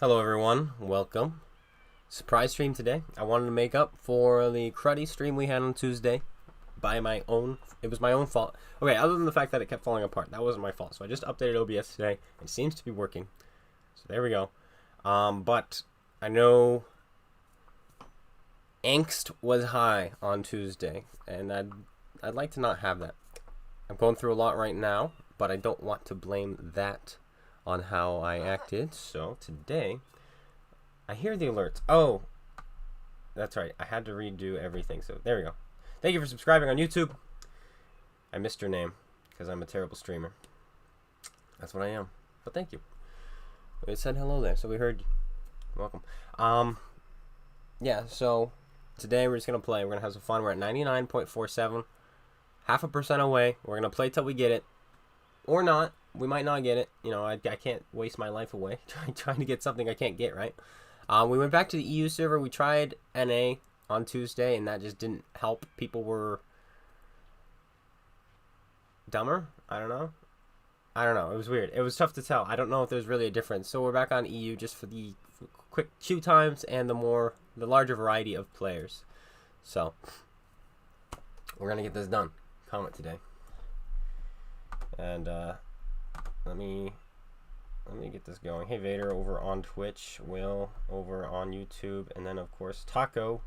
Hello everyone, welcome. Surprise stream today. I wanted to make up for the cruddy stream we had on Tuesday by my own. It was my own fault. Okay, other than the fact that it kept falling apart, that wasn't my fault. So I just updated OBS today. It seems to be working. So there we go. But I know angst was high on Tuesday, and I'd like to not have that. I'm going through a lot right now, but I don't want to blame that on how I acted. So today, I hear the alerts. Oh, that's right. I had to redo everything. So there we go. Thank you for subscribing on YouTube. I missed your name because I'm a terrible streamer. That's what I am. But thank you. It said hello there, so we heard you. Welcome. Yeah, so today we're just going to play. We're going to have some fun. We're at 99.47. 0.5% away. We're going to play till we get it. Or not. We might not get it. You know, I can't waste my life away trying to get something I can't get, right? We went back to the EU server. We tried NA on Tuesday, and that just didn't help. People were dumber. I don't know. It was weird. It was tough to tell. I don't know if there's really a difference. So we're back on EU just for the quick queue times and the larger variety of players. So we're gonna get this done. Comet today. And let me get this going. Hey Vader over on Twitch, Will over on YouTube, and then of course Taco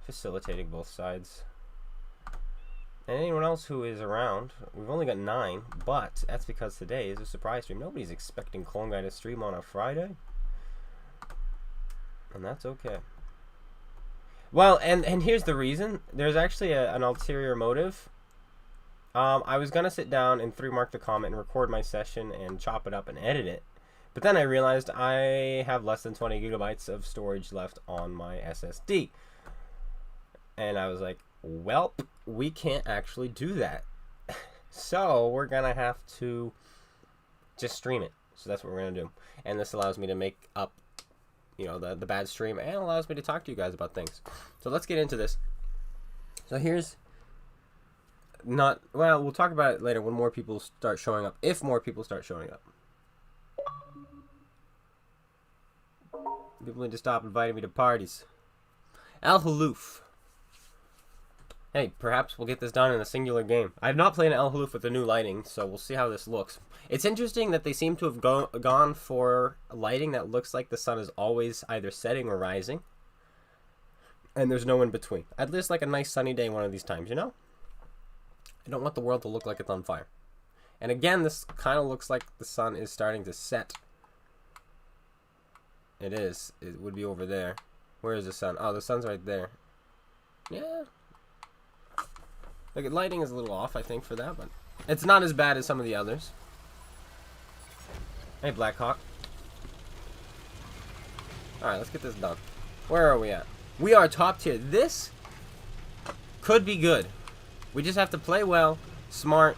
facilitating both sides. And anyone else who is around. We've only got 9, but that's because today is a surprise stream. Nobody's expecting Clone Guy to stream on a Friday. And that's okay. Well, and here's the reason. There's actually an ulterior motive. I was going to sit down and 3-mark the comment and record my session and chop it up and edit it. But then I realized I have less than 20 gigabytes of storage left on my SSD. And I was like, well, we can't actually do that. So we're going to have to just stream it. So that's what we're going to do. And this allows me to make up, you know, the bad stream, and allows me to talk to you guys about things. So let's get into this. So here's... we'll talk about it later when more people start showing up. If more people start showing up. People need to stop inviting me to parties. Al Haloof. Hey, perhaps we'll get this done in a singular game. I have not played an Al Haloof with the new lighting, so we'll see how this looks. It's interesting that they seem to have gone for lighting that looks like the sun is always either setting or rising. And there's no in between. I'd just like a nice sunny day one of these times, you know? I don't want the world to look like it's on fire. And again, this kind of looks like the sun is starting to set. It is. It would be over there. Where is the sun? Oh, the sun's right there. Yeah. The lighting is a little off, I think, for that, but it's not as bad as some of the others. Hey, Blackhawk. Alright, let's get this done. Where are we at? We are top tier. This could be good. We just have to play well, smart,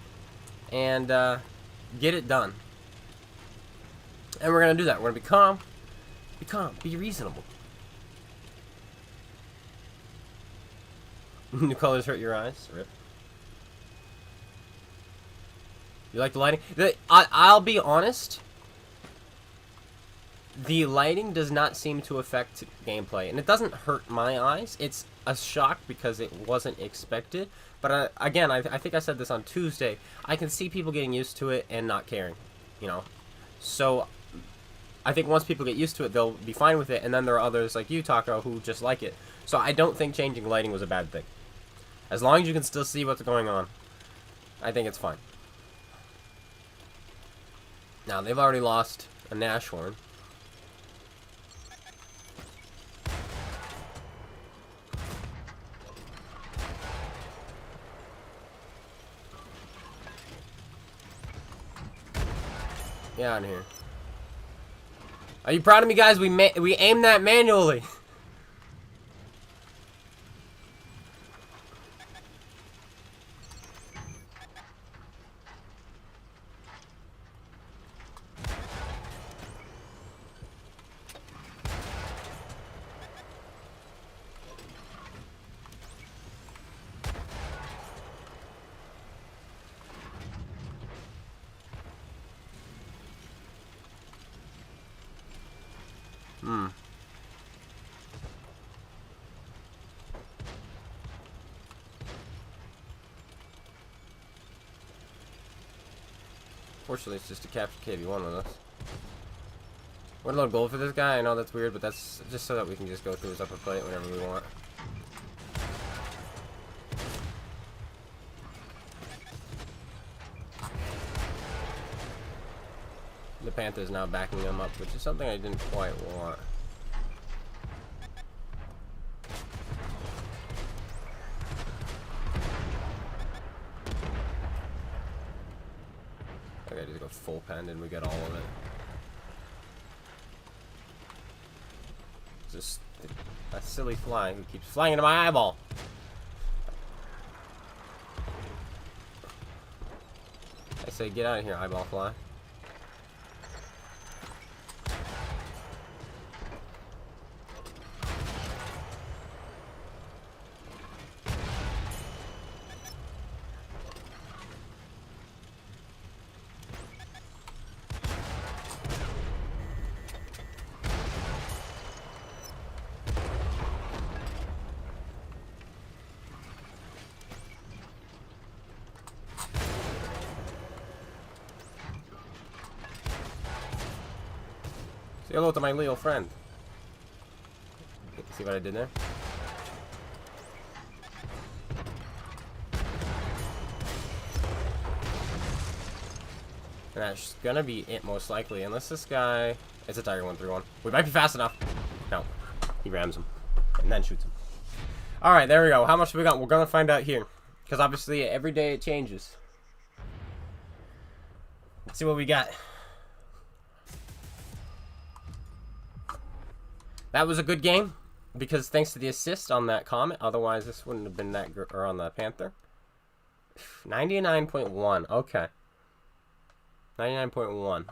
and get it done. And we're going to do that. We're going to be calm. Be calm. Be reasonable. New colors hurt your eyes. Rip. You like the lighting? I'll be honest. The lighting does not seem to affect gameplay. And it doesn't hurt my eyes. It's a shock because it wasn't expected. But again, I think I said this on Tuesday. I can see people getting used to it and not caring, you know. So I think once people get used to it, they'll be fine with it. And then there are others like you, Taco, who just like it. So I don't think changing lighting was a bad thing. As long as you can still see what's going on, I think it's fine. Now, they've already lost a Nashorn. Get out of here. Are you proud of me, guys? We aimed that manually. Fortunately, it's just to capture KV1 with us. What a load gold for this guy. I know that's weird, but that's just so that we can just go through his upper plate whenever we want. The Panther's now backing him up, which is something I didn't quite want. Okay, just go full pen and we get all of it. Just a silly fly who keeps flying into my eyeball. I say, get out of here, eyeball fly. Say hello to my little friend. See what I did there? And that's gonna be it most likely, unless this guy... It's a Tiger 131. We might be fast enough. No. He rams him. And then shoots him. Alright, there we go. How much have we got? We're gonna find out here. Because obviously, every day it changes. Let's see what we got. That was a good game, because thanks to the assist on that Comet, otherwise this wouldn't have been that good, or on the Panther. 99.1, okay. 99.1.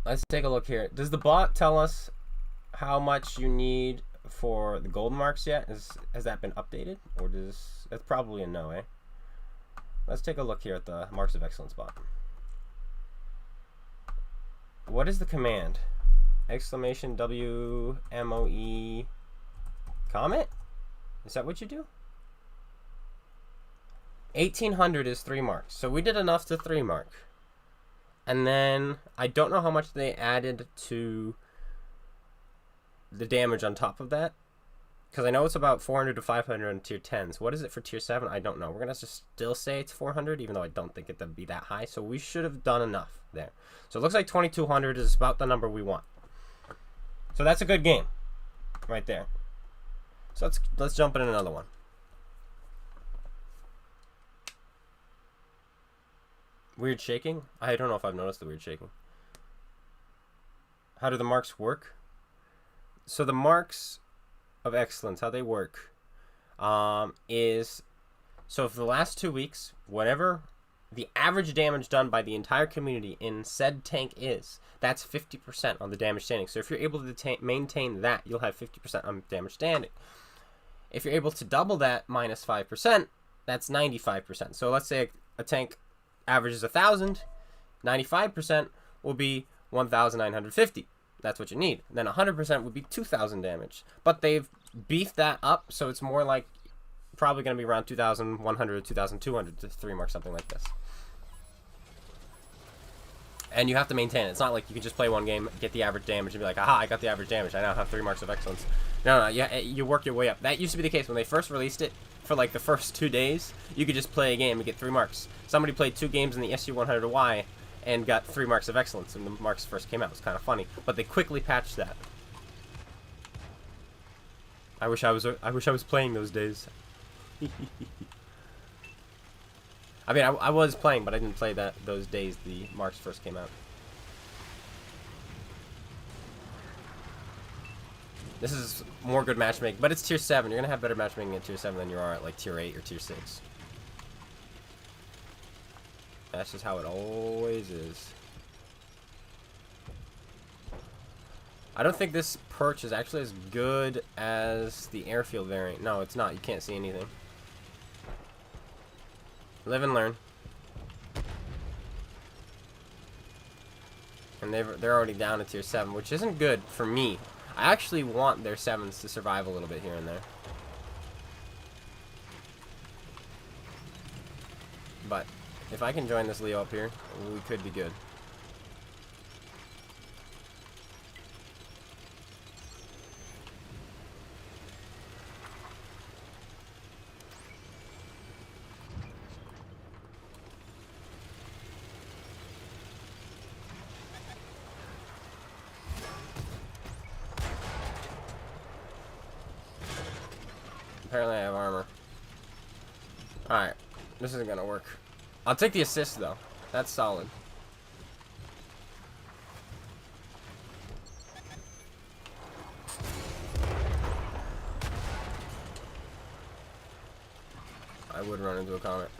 Let's take a look here. Does the bot tell us how much you need for the gold marks yet? Has that been updated? Or does... That's probably a no, eh? Let's take a look here at the Marks of Excellence bot. What is the command? Exclamation WMOE Comet? Is that what you do? 1800 is 3 marks. So we did enough to 3 mark. And then I don't know how much they added to the damage on top of that. Because I know it's about 400 to 500 on tier 10s. What is it for tier 7? I don't know. We're going to just still say it's 400, even though I don't think it would be that high. So we should have done enough there. So it looks like 2200 is about the number we want. So that's a good game right there. So let's jump in another one. Weird shaking? I don't know if I've noticed the weird shaking. How do the marks work? So the marks of excellence, how they work, is, so for the last 2 weeks, whatever the average damage done by the entire community in said tank is, that's 50% on the damage standing. So if you're able to maintain that, you'll have 50% on damage standing. If you're able to double that minus 5%, that's 95%. So let's say a tank averages 1,000, 95% will be 1,950. That's what you need. Then 100% would be 2,000 damage. But they've beefed that up, so it's more like probably going to be around 2,100 or 2,200 to 3 mark, something like this. And you have to maintain it. It's not like you can just play one game, get the average damage, and be like, aha, I got the average damage. I now have 3 marks of excellence. No, you work your way up. That used to be the case when they first released it. For like the first 2 days, you could just play a game and get 3 marks. Somebody played 2 games in the SU-100Y and got 3 marks of excellence when the marks first came out. It was kind of funny, but they quickly patched that. I wish I was playing those days. I mean, I was playing, but I didn't play those days the marks first came out. This is more good matchmaking, but it's tier 7. You're gonna have better matchmaking at tier 7 than you are at like tier 8 or tier 6. That's just how it always is. I don't think this perch is actually as good as the airfield variant. No, it's not. You can't see anything. Live and learn. And they're already down to tier 7, which isn't good for me. I actually want their 7s to survive a little bit here and there. But if I can join this Leo up here, we could be good. Apparently I have armor. Alright. This isn't gonna work. I'll take the assist though. That's solid. I would run into a comet.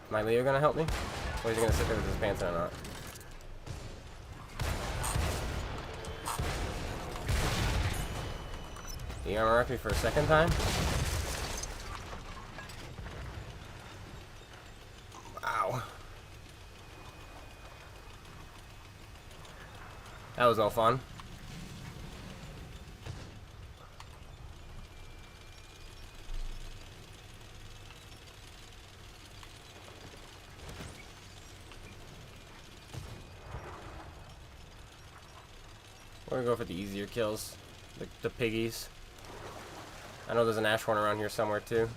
My Leo gonna help me? Or is he gonna sit there with his pants on or not? The armor wrecked me for a second time? Wow. That was no fun. We're gonna go for the easier kills. The piggies. I know there's an ash horn around here somewhere too.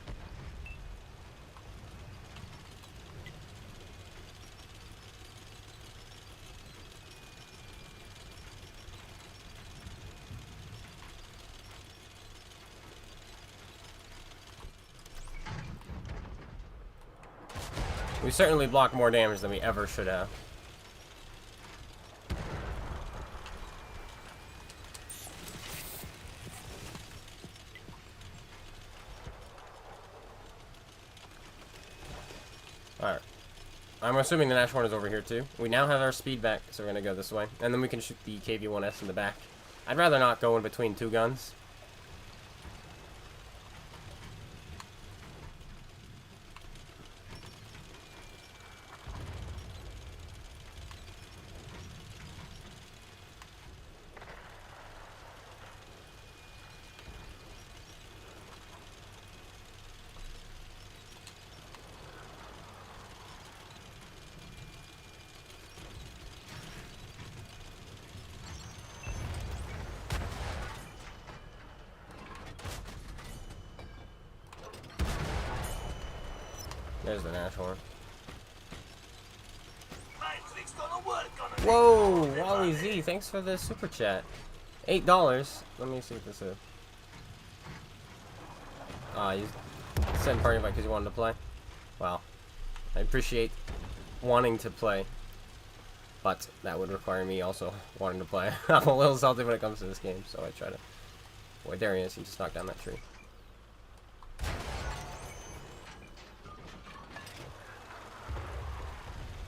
We certainly blocked more damage than we ever should have. Alright. I'm assuming the Nash Horn is over here too. We now have our speed back, so we're going to go this way. And then we can shoot the KV-1S in the back. I'd rather not go in between two guns. There's the Nash Horn. Whoa, Wally Z, thanks for the super chat. $8. Let me see what this is. You sent party invite because you wanted to play. Wow. I appreciate wanting to play, but that would require me also wanting to play. I'm a little salty when it comes to this game, so I try to. Boy, there he is. He just knocked down that tree.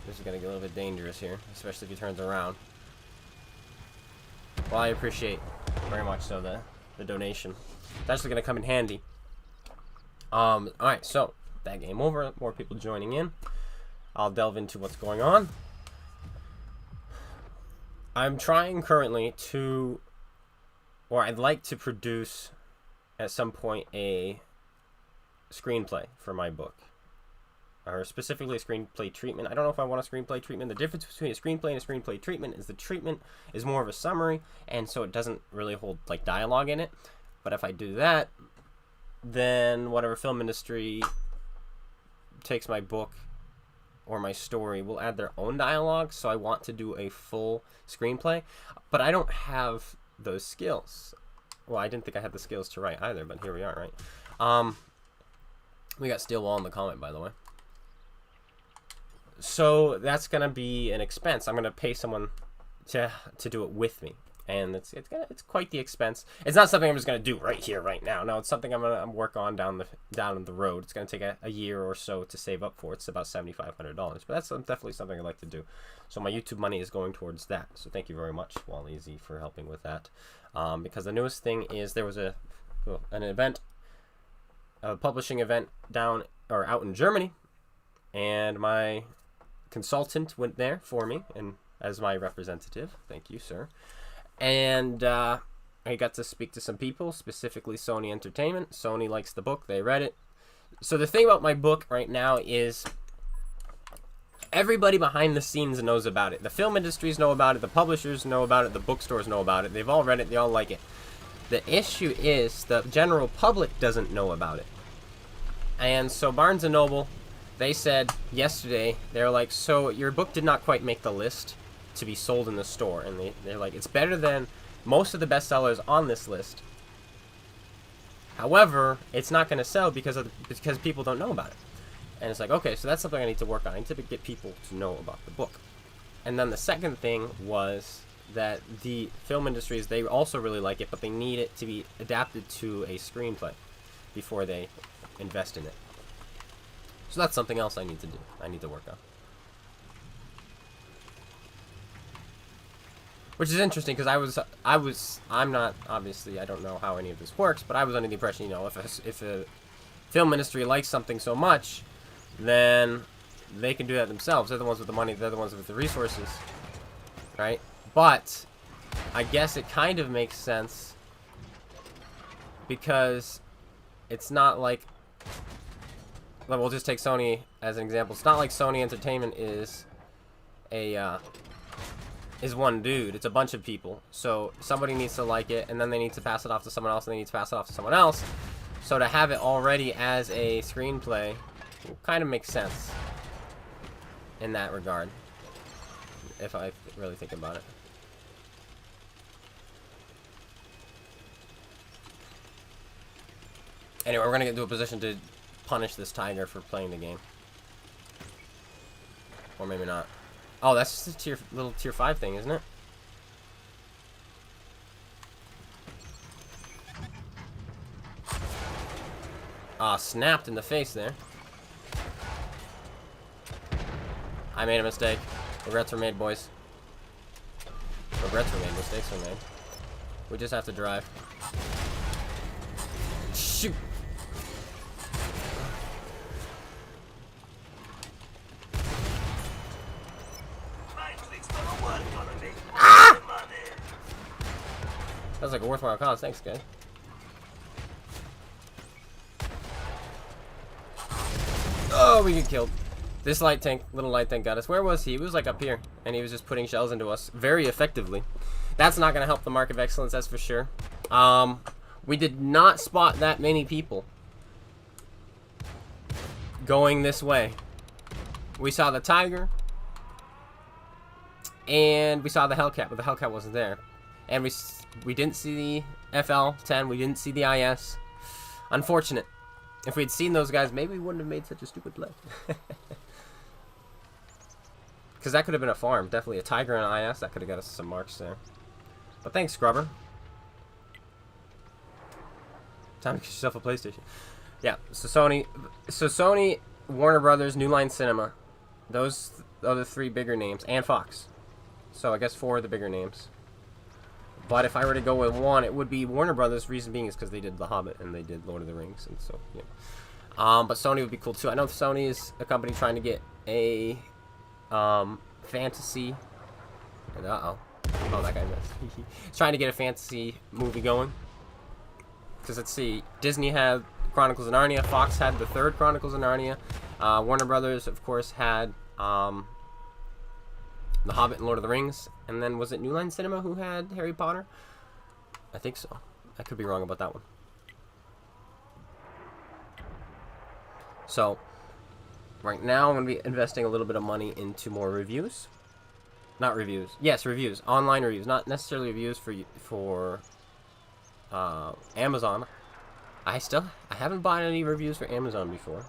This is going to get a little bit dangerous here, especially if he turns around. Well, I appreciate very much so the donation. It's actually going to come in handy. Alright, so that game over. More people joining in. I'll delve into what's going on. I'm trying currently to, or I'd like to produce at some point a screenplay for my book. Or specifically a screenplay treatment. I don't know if I want a screenplay treatment. The difference between a screenplay and a screenplay treatment is the treatment is more of a summary, and so it doesn't really hold like dialogue in it. But if I do that, then whatever film industry takes my book or my story will add their own dialogue. So I want to do a full screenplay, but I don't have those skills. Well, I didn't think I had the skills to write either, but here we are, right? We got Steel Wall in the Comet, by the way. So that's gonna be an expense. I'm gonna pay someone to do it with me, and it's quite the expense. It's not something I'm just gonna do right here, right now. No, it's something I'm gonna work on down the road. It's gonna take a year or so to save up for. It's about $7,500, but that's definitely something I'd like to do. So my YouTube money is going towards that. So thank you very much, Wally Z, for helping with that. Because the newest thing is there was an event, a publishing event out in Germany. and my consultant went there for me and as my representative. Thank you, sir. And I got to speak to some people, specifically Sony Entertainment. Sony likes the book. They read it. So the thing about my book right now is everybody behind the scenes knows about it. The film industries know about it. The publishers know about it. The bookstores know about it. They've all read it. They all like it. The issue is the general public doesn't know about it. And so Barnes & Noble, they said yesterday, they're like, so your book did not quite make the list to be sold in the store. And they're like, it's better than most of the bestsellers on this list. However, it's not going to sell because people don't know about it. And it's like, okay, so that's something I need to work on. I need to get people to know about the book. And then the second thing was that the film industries, they also really like it, but they need it to be adapted to a screenplay before they invest in it. So that's something else I need to do. I need to work on. Which is interesting because I'm not, obviously, I don't know how any of this works, but I was under the impression, you know, if a film industry likes something so much, then they can do that themselves. They're the ones with the money, they're the ones with the resources, right? But I guess it kind of makes sense because it's not like, well, we'll just take Sony as an example. It's not like Sony Entertainment is one dude. It's a bunch of people. So somebody needs to like it, and then they need to pass it off to someone else, and they need to pass it off to someone else. So to have it already as a screenplay kind of makes sense in that regard, if I really think about it. Anyway, we're going to get into a position to punish this tiger for playing the game. Or maybe not. Oh, that's just a little tier 5 thing, isn't it? Ah, snapped in the face there. I made a mistake. Regrets were made, boys. Regrets were made. Mistakes were made. We just have to drive. Shoot! Ah! That was like a worthwhile cause. Thanks, guys. Oh, we get killed. This light tank, little light tank got us. Where was he? He was like up here, and he was just putting shells into us very effectively. That's not going to help the Mark of Excellence, that's for sure. We did not spot that many people going this way. We saw the Tiger, and we saw the Hellcat, but the Hellcat wasn't there. And we didn't see the FL-10, we didn't see the IS. Unfortunate. If we'd seen those guys, maybe we wouldn't have made such a stupid play. Because that could have been a farm. Definitely a Tiger and IS. That could have got us some marks there. But thanks, Scrubber. Time to get yourself a PlayStation. Yeah, so Sony, Warner Brothers, New Line Cinema. Those other three bigger names. And Fox. So I guess 4 of the bigger names. But if I were to go with one, it would be Warner Brothers. Reason being is because they did The Hobbit and they did Lord of the Rings, and so yeah. But Sony would be cool too. I know Sony is a company trying to get a fantasy. Oh, that guy missed. He's trying to get a fantasy movie going. Because let's see, Disney had Chronicles of Narnia. Fox had the 3rd Chronicles of Narnia. Warner Brothers, of course, had The Hobbit and Lord of the Rings. And then was it New Line Cinema who had Harry Potter? I think so. I could be wrong about that one. So, right now I'm going to be investing a little bit of money into more reviews. Not reviews. Yes, reviews. Online reviews. Not necessarily reviews for Amazon. I haven't bought any reviews for Amazon before.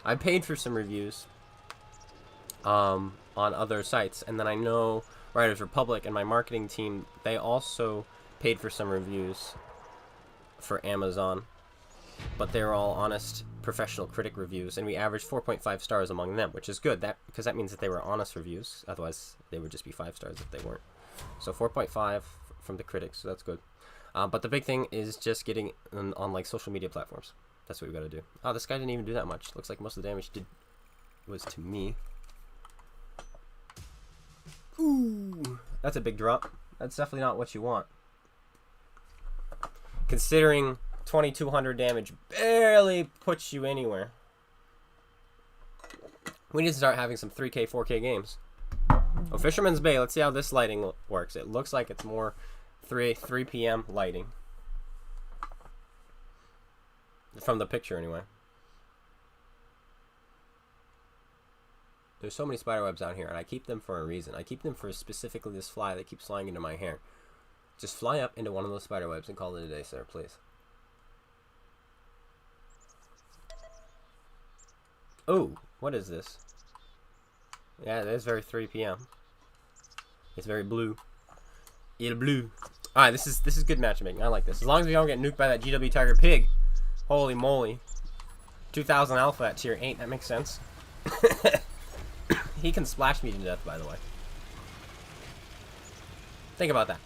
I paid for some reviews on other sites, and then I know Writers Republic and my marketing team, they also paid for some reviews for Amazon, but they were all honest professional critic reviews, and we averaged 4.5 stars among them, which is good, because that means that they were honest reviews. Otherwise they would just be 5 stars if they weren't. So 4.5 from the critics, so that's good. But the big thing is just getting on like social media platforms. That's what we got to do. Oh, this guy didn't even do that much. Looks like most of the damage did was to me. Ooh, that's a big drop. That's definitely not what you want. Considering 2200 damage barely puts you anywhere. We need to start having some 3K, 4K games. Oh, Fisherman's Bay. Let's see how this lighting works. It looks like it's more 3 p.m. lighting. From the picture, anyway. There's so many spiderwebs out here, and I keep them for a reason. I keep them for specifically this fly that keeps flying into my hair. Just fly up into one of those spiderwebs and call it a day, sir, please. Oh, what is this? Yeah, it is very 3 p.m. It's very blue. Il blue. Alright, this is good matchmaking. I like this. As long as we don't get nuked by that GW Tiger Pig. Holy moly. 2000 alpha at tier 8. That makes sense. He can splash me to death, by the way. Think about that.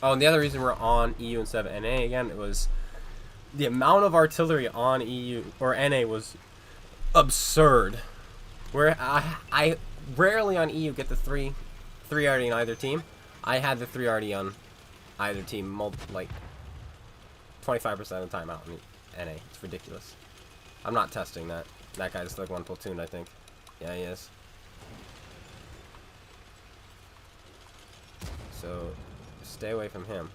Oh, and the other reason we're on EU instead of NA again, it was the amount of artillery on EU or NA was absurd. Where I rarely on EU get the three already in either team. I had the 3 already on either team, like 25% of the time out in NA. It's ridiculous. I'm not testing that. That guy's like 1 platoon, I think. Yeah, he is. So stay away from him.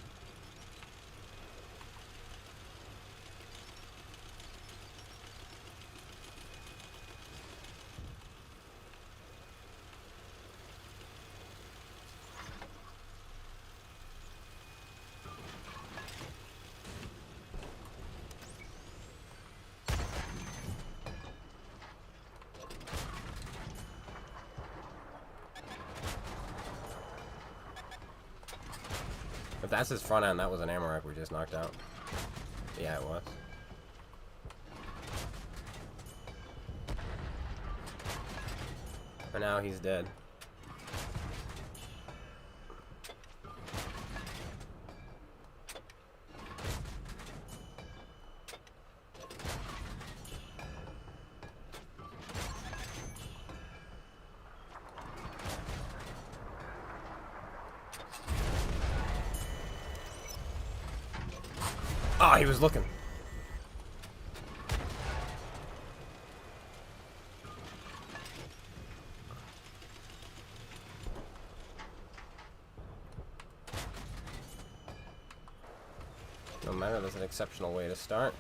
If that's his front end, that was an ammo rack we just knocked out. Yeah, it was. But now he's dead. Oh, he was looking. No matter, that's an exceptional way to start.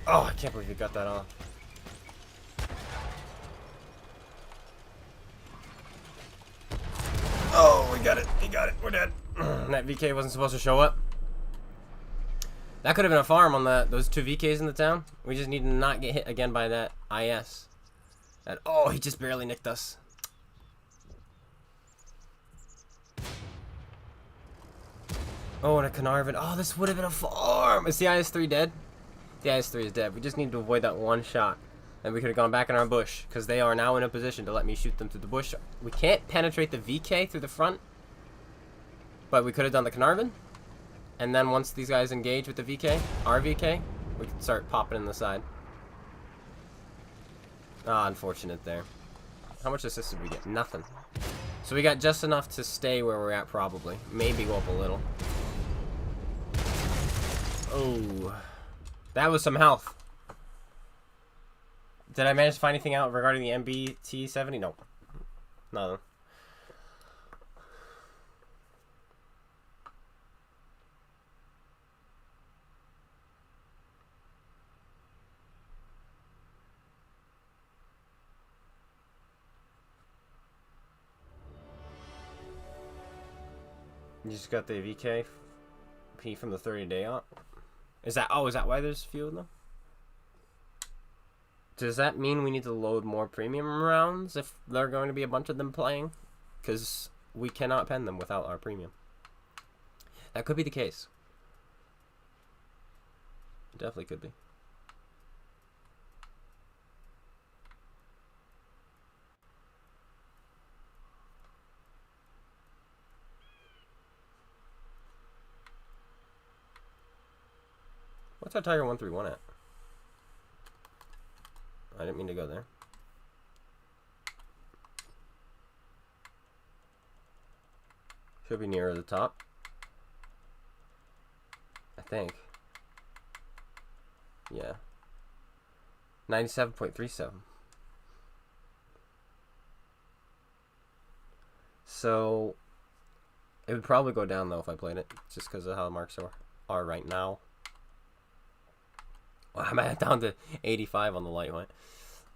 Oh, I can't believe you got that off. Oh, we got it. We got it. We're dead. That VK wasn't supposed to show up. That could have been a farm on those 2 VKs in the town. We just need to not get hit again by that IS. Oh, he just barely nicked us. Oh, and a Carnarvon. Oh, this would have been a farm. Is the IS-3 dead? The IS-3 is dead. We just need to avoid that one shot. And we could have gone back in our bush, because they are now in a position to let me shoot them through the bush. We can't penetrate the VK through the front, but we could have done the Carnarvon. And then once these guys engage with the VK, our VK, we can start popping in the side. Ah, unfortunate there. How much assist did we get? Nothing. So we got just enough to stay where we're at, probably. Maybe go up a little. Oh, that was some health. Did I manage to find anything out regarding the MBT-70? Nope. Nothing. You just got the VK P from the 30-day op? Is that, oh, is that why there's a few of them? Does that mean we need to load more premium rounds if there are going to be a bunch of them playing? Because we cannot pen them without our premium. That could be the case. It definitely could be. What's our Tiger 131 at? I didn't mean to go there. Should be nearer the top. I think. Yeah. 97.37. So it would probably go down though if I played it, just because of how the marks are right now. Well, I'm down to 85 on the lightweight.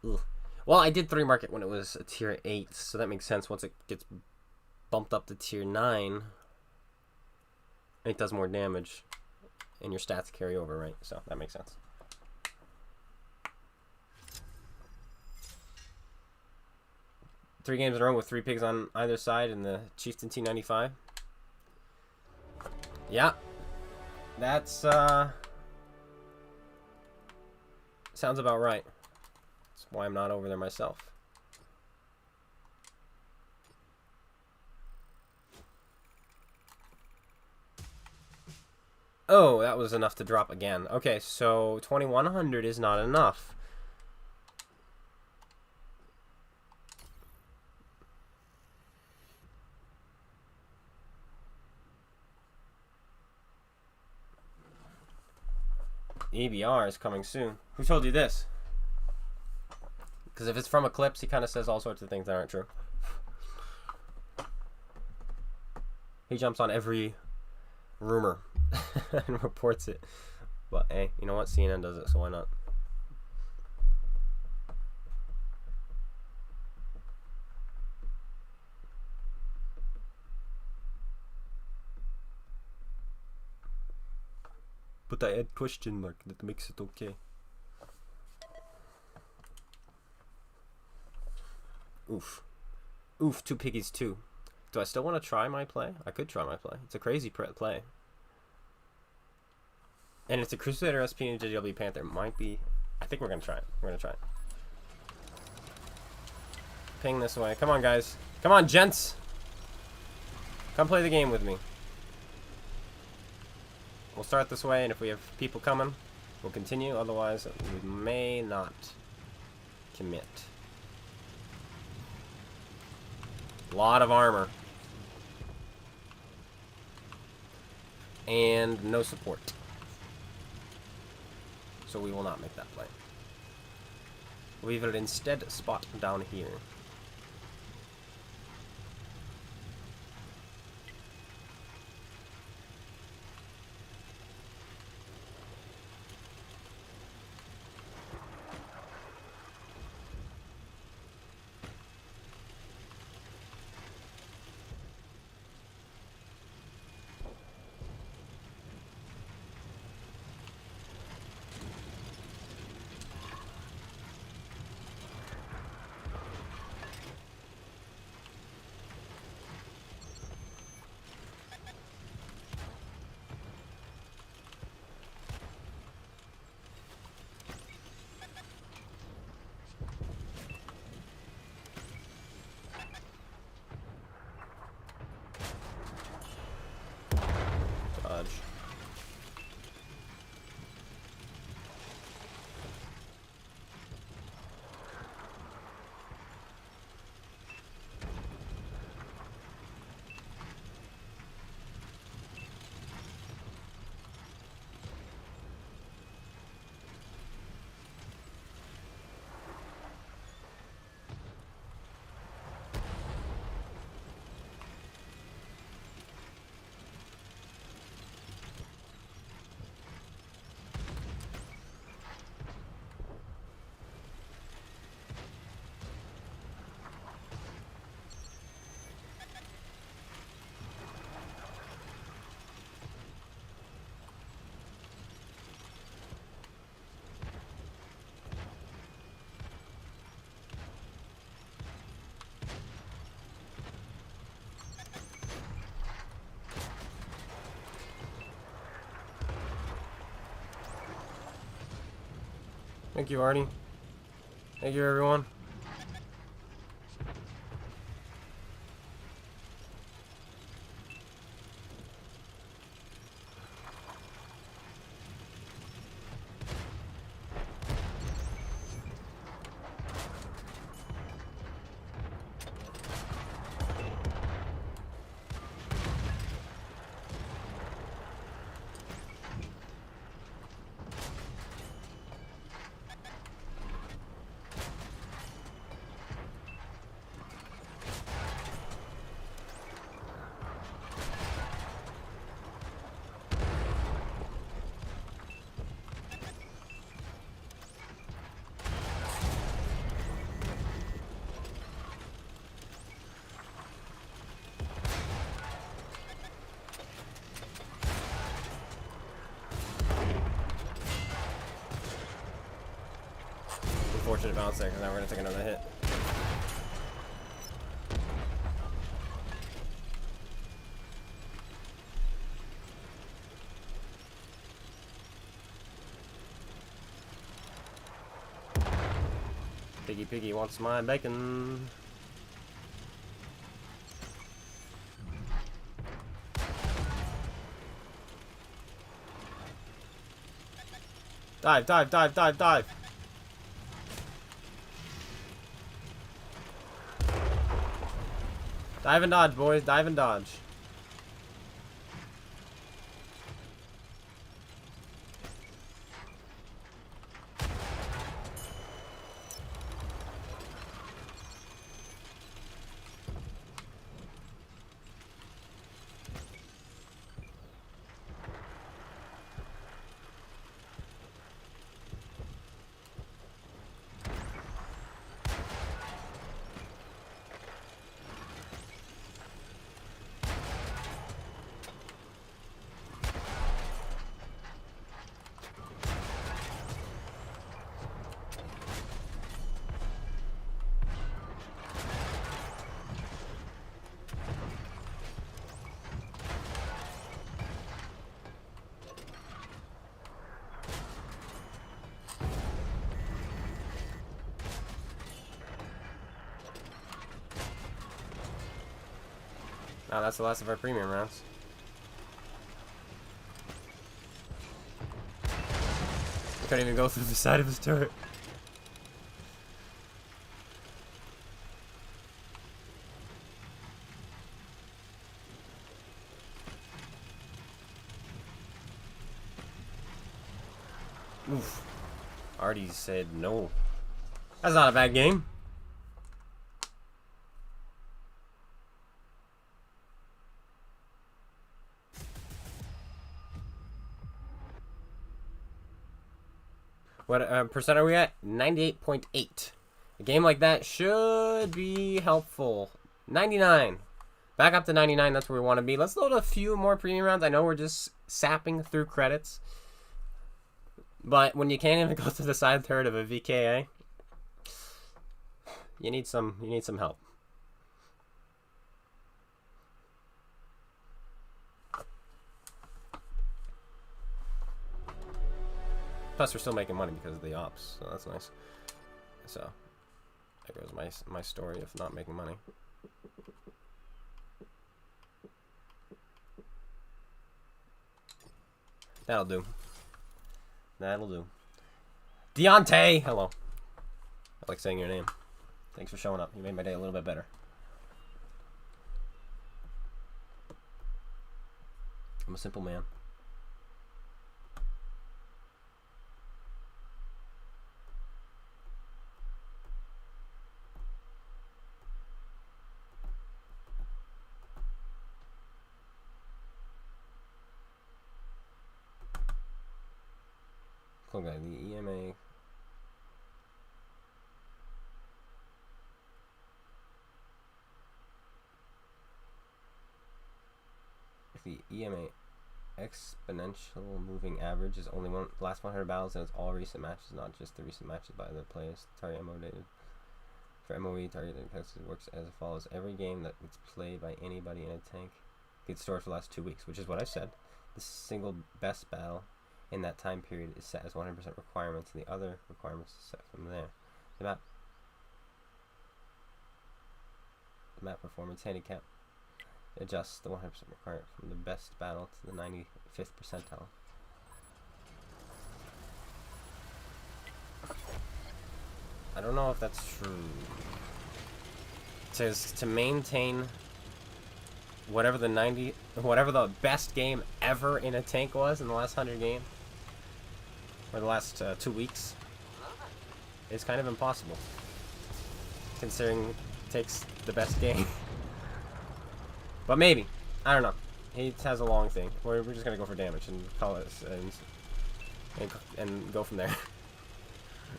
Ugh. Well, I did 3 market when it was a tier 8, so that makes sense. Once it gets bumped up to tier 9, it does more damage, and your stats carry over, right? So that makes sense. Three games in a row with 3 pigs on either side in the Chieftain T95. Yeah, that's sounds about right. That's why I'm not over there myself. Oh, that was enough to drop again. Okay, so 2100 is not enough. EBR is coming soon. Who told you this? Because if it's from Eclipse, he kind of says all sorts of things that aren't true. He jumps on every rumor and reports it. But hey, you know what? CNN does it, so why not? But I add question mark, that makes it okay. Oof. Oof, 2 piggies too. Do I still want to try my play? I could try my play. It's a crazy play. And it's a Crusader SP and JW Panther. Might be... I think we're going to try it. We're going to try it. Ping this way. Come on, guys. Come on, gents. Come play the game with me. We'll start this way, and if we have people coming, we'll continue. Otherwise, we may not commit. A lot of armor. And no support. So we will not make that play. We will instead spot down here. Thank you, Artie. Thank you, everyone. Unfortunate bounce there, because now we're going to take another hit. Piggy wants my bacon. Dive, dive, dive, dive, dive. Dive and dodge, boys. Dive and dodge. Now that's the last of our premium rounds. I couldn't even go through the side of his turret. Oof. Artie said no. That's not a bad game. What percent are we at? 98.8. A game like that should be helpful. 99. Back up to 99. That's where we want to be. Let's load a few more premium rounds. I know we're just sapping through credits. But when you can't even go to the side third of a VKA, you need some help. Plus, we're still making money because of the ops, so that's nice. So, there goes my story of not making money. That'll do. That'll do. Deontay! Hello. I like saying your name. Thanks for showing up. You made my day a little bit better. I'm a simple man. Cool guy, the EMA. If the EMA exponential moving average is only last 100 battles, and it's all recent matches, not just the recent matches by the players. Target MO dated. For MOE, targeted works as follows. Every game that gets played by anybody in a tank gets stored for the last 2 weeks, which is what I said. The single best battle in that time period is set as 100% requirements, and the other requirements are set from there. The map performance handicap adjusts the 100% requirement from the best battle to the 95th percentile. I don't know if that's true. It says to maintain whatever the best game ever in a tank was in the last 100 games, or the last 2 weeks, is kind of impossible, considering it takes the best game. But maybe, I don't know. He has a long thing. We're just gonna go for damage and call it and go from there.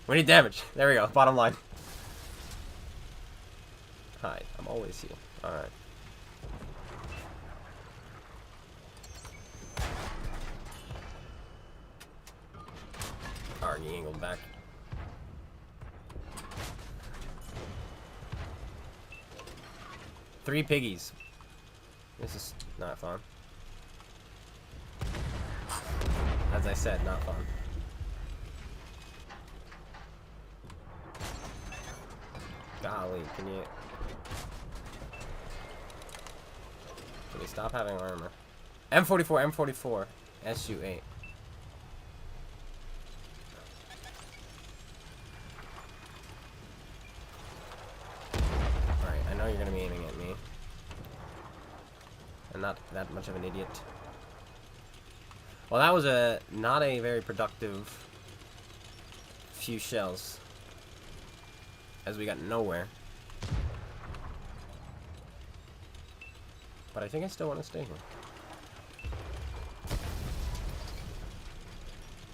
We need damage. There we go. Bottom line. Hi, I'm always here. All right. Alright, he angled back. Three piggies. This is not fun. As I said, not fun. Golly, can you stop having armor? M44, M44, SU-8. Alright, I know you're gonna be aiming at me. I'm not that much of an idiot. Well, that was not a very productive few shells, as we got nowhere. But I think I still want to stay here.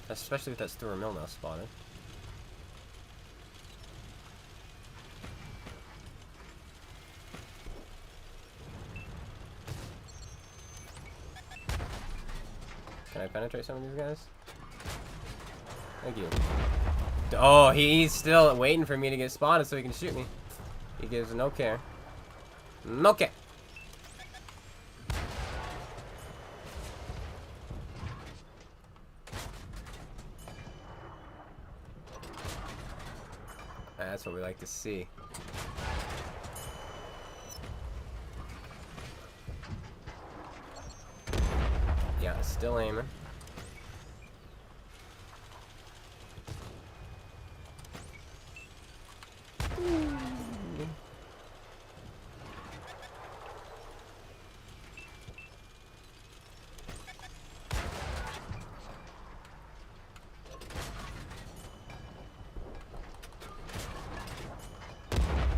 Especially with that Stewart Mill now spotted. Can I penetrate some of these guys? Thank you. Oh, he's still waiting for me to get spotted so he can shoot me. He gives no care. No care. That's what we like to see. Yeah, still aiming.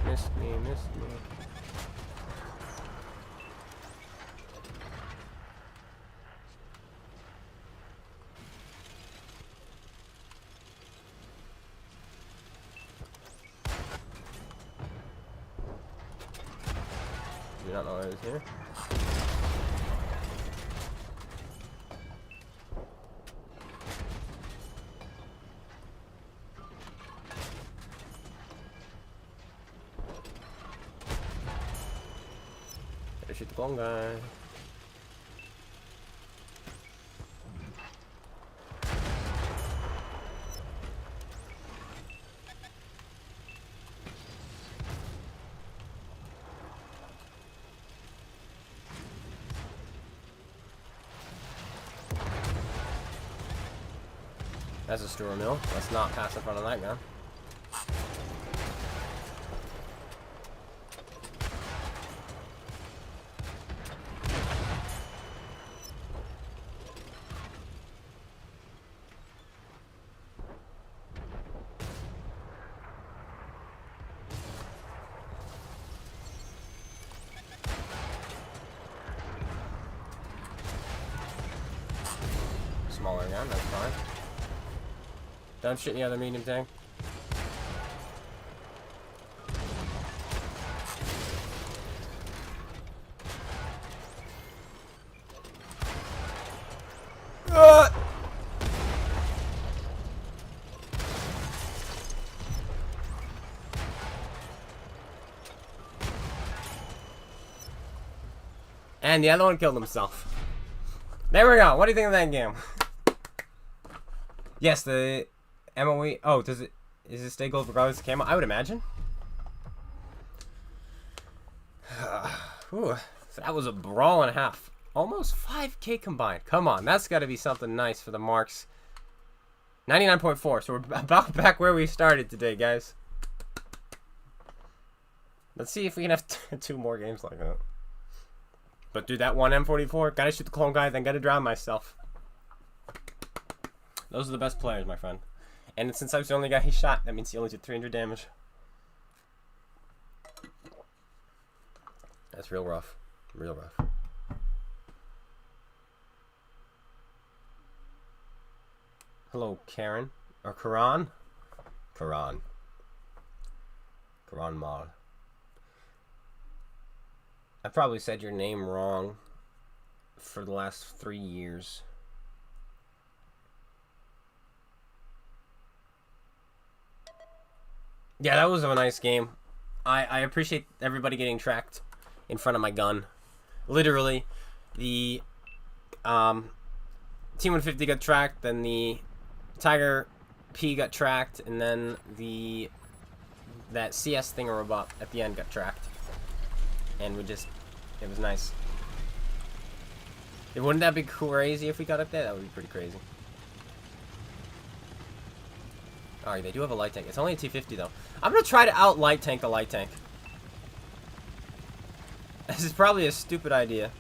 Missed me. Do not know I was here. Better shoot the clone guy. That's a Stewart Mill. Let's not pass in front of that guy. Smaller gun, that's fine. Don't shoot any other medium tank. And the other one killed himself. There we go. What do you think of that game? Yes, the MOE. Oh, does it? Is it stay gold regardless of camo? I would imagine. Ooh, so that was a brawl and a half. Almost 5K combined. Come on, that's got to be something nice for the marks. 99.4. So we're about back where we started today, guys. Let's see if we can have 2 more games like that. But dude, that one M44, gotta shoot the clone guy, then gotta drown myself. Those are the best players, my friend. And since I was the only guy he shot, that means he only did 300 damage. That's real rough. Real rough. Hello, Karen. Or Karan? Karan. Karan Mal. I probably said your name wrong for the last 3 years. Yeah, that was a nice game. I appreciate everybody getting tracked in front of my gun. Literally, the T-150 got tracked, then the Tiger P got tracked, and then that CS thingamabop at the end got tracked. And it was nice. Wouldn't that be crazy if we got up there? That would be pretty crazy. Alright, they do have a light tank. It's only a T-50 though. I'm gonna try to out light tank the light tank. This is probably a stupid idea.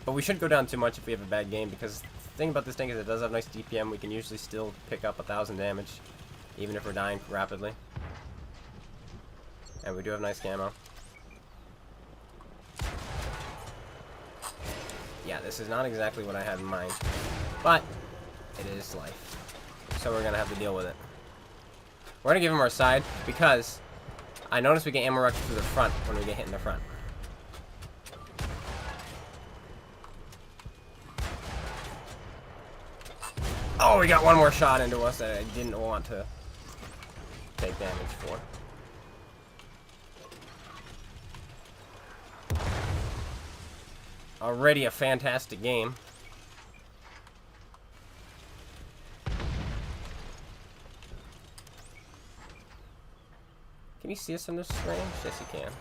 But we shouldn't go down too much if we have a bad game, because the thing about this tank is it does have nice DPM. We can usually still pick up 1,000 damage, even if we're dying rapidly. And we do have nice camo. Yeah, this is not exactly what I had in mind, but it is life. So we're gonna have to deal with it. We're gonna give him our side, because I noticed we get ammo wrecked through the front when we get hit in the front. Oh, we got one more shot into us that I didn't want to take damage for. Already a fantastic game. Can you see us from this range? Yes, you can.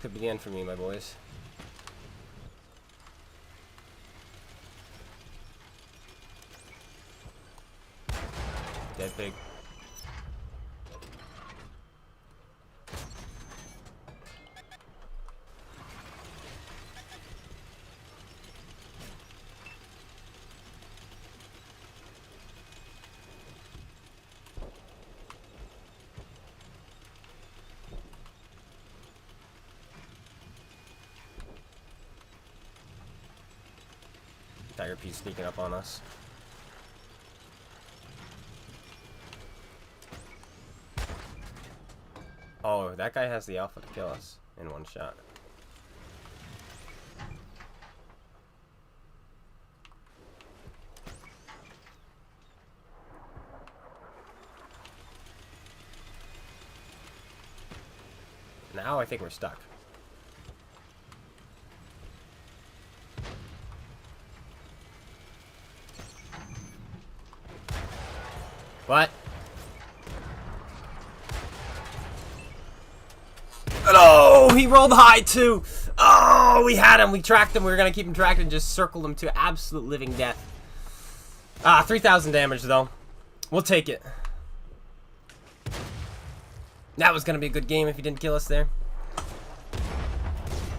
Could be the end for me, my boys. Dead pig. Tiger P sneaking up on us. Oh, that guy has the alpha to kill us in one shot. Now I think we're stuck. What? Oh, he rolled high too. Oh, we had him. We tracked him. We were going to keep him tracked and just circled him to absolute living death. 3,000 damage though. We'll take it. That was going to be a good game if he didn't kill us there.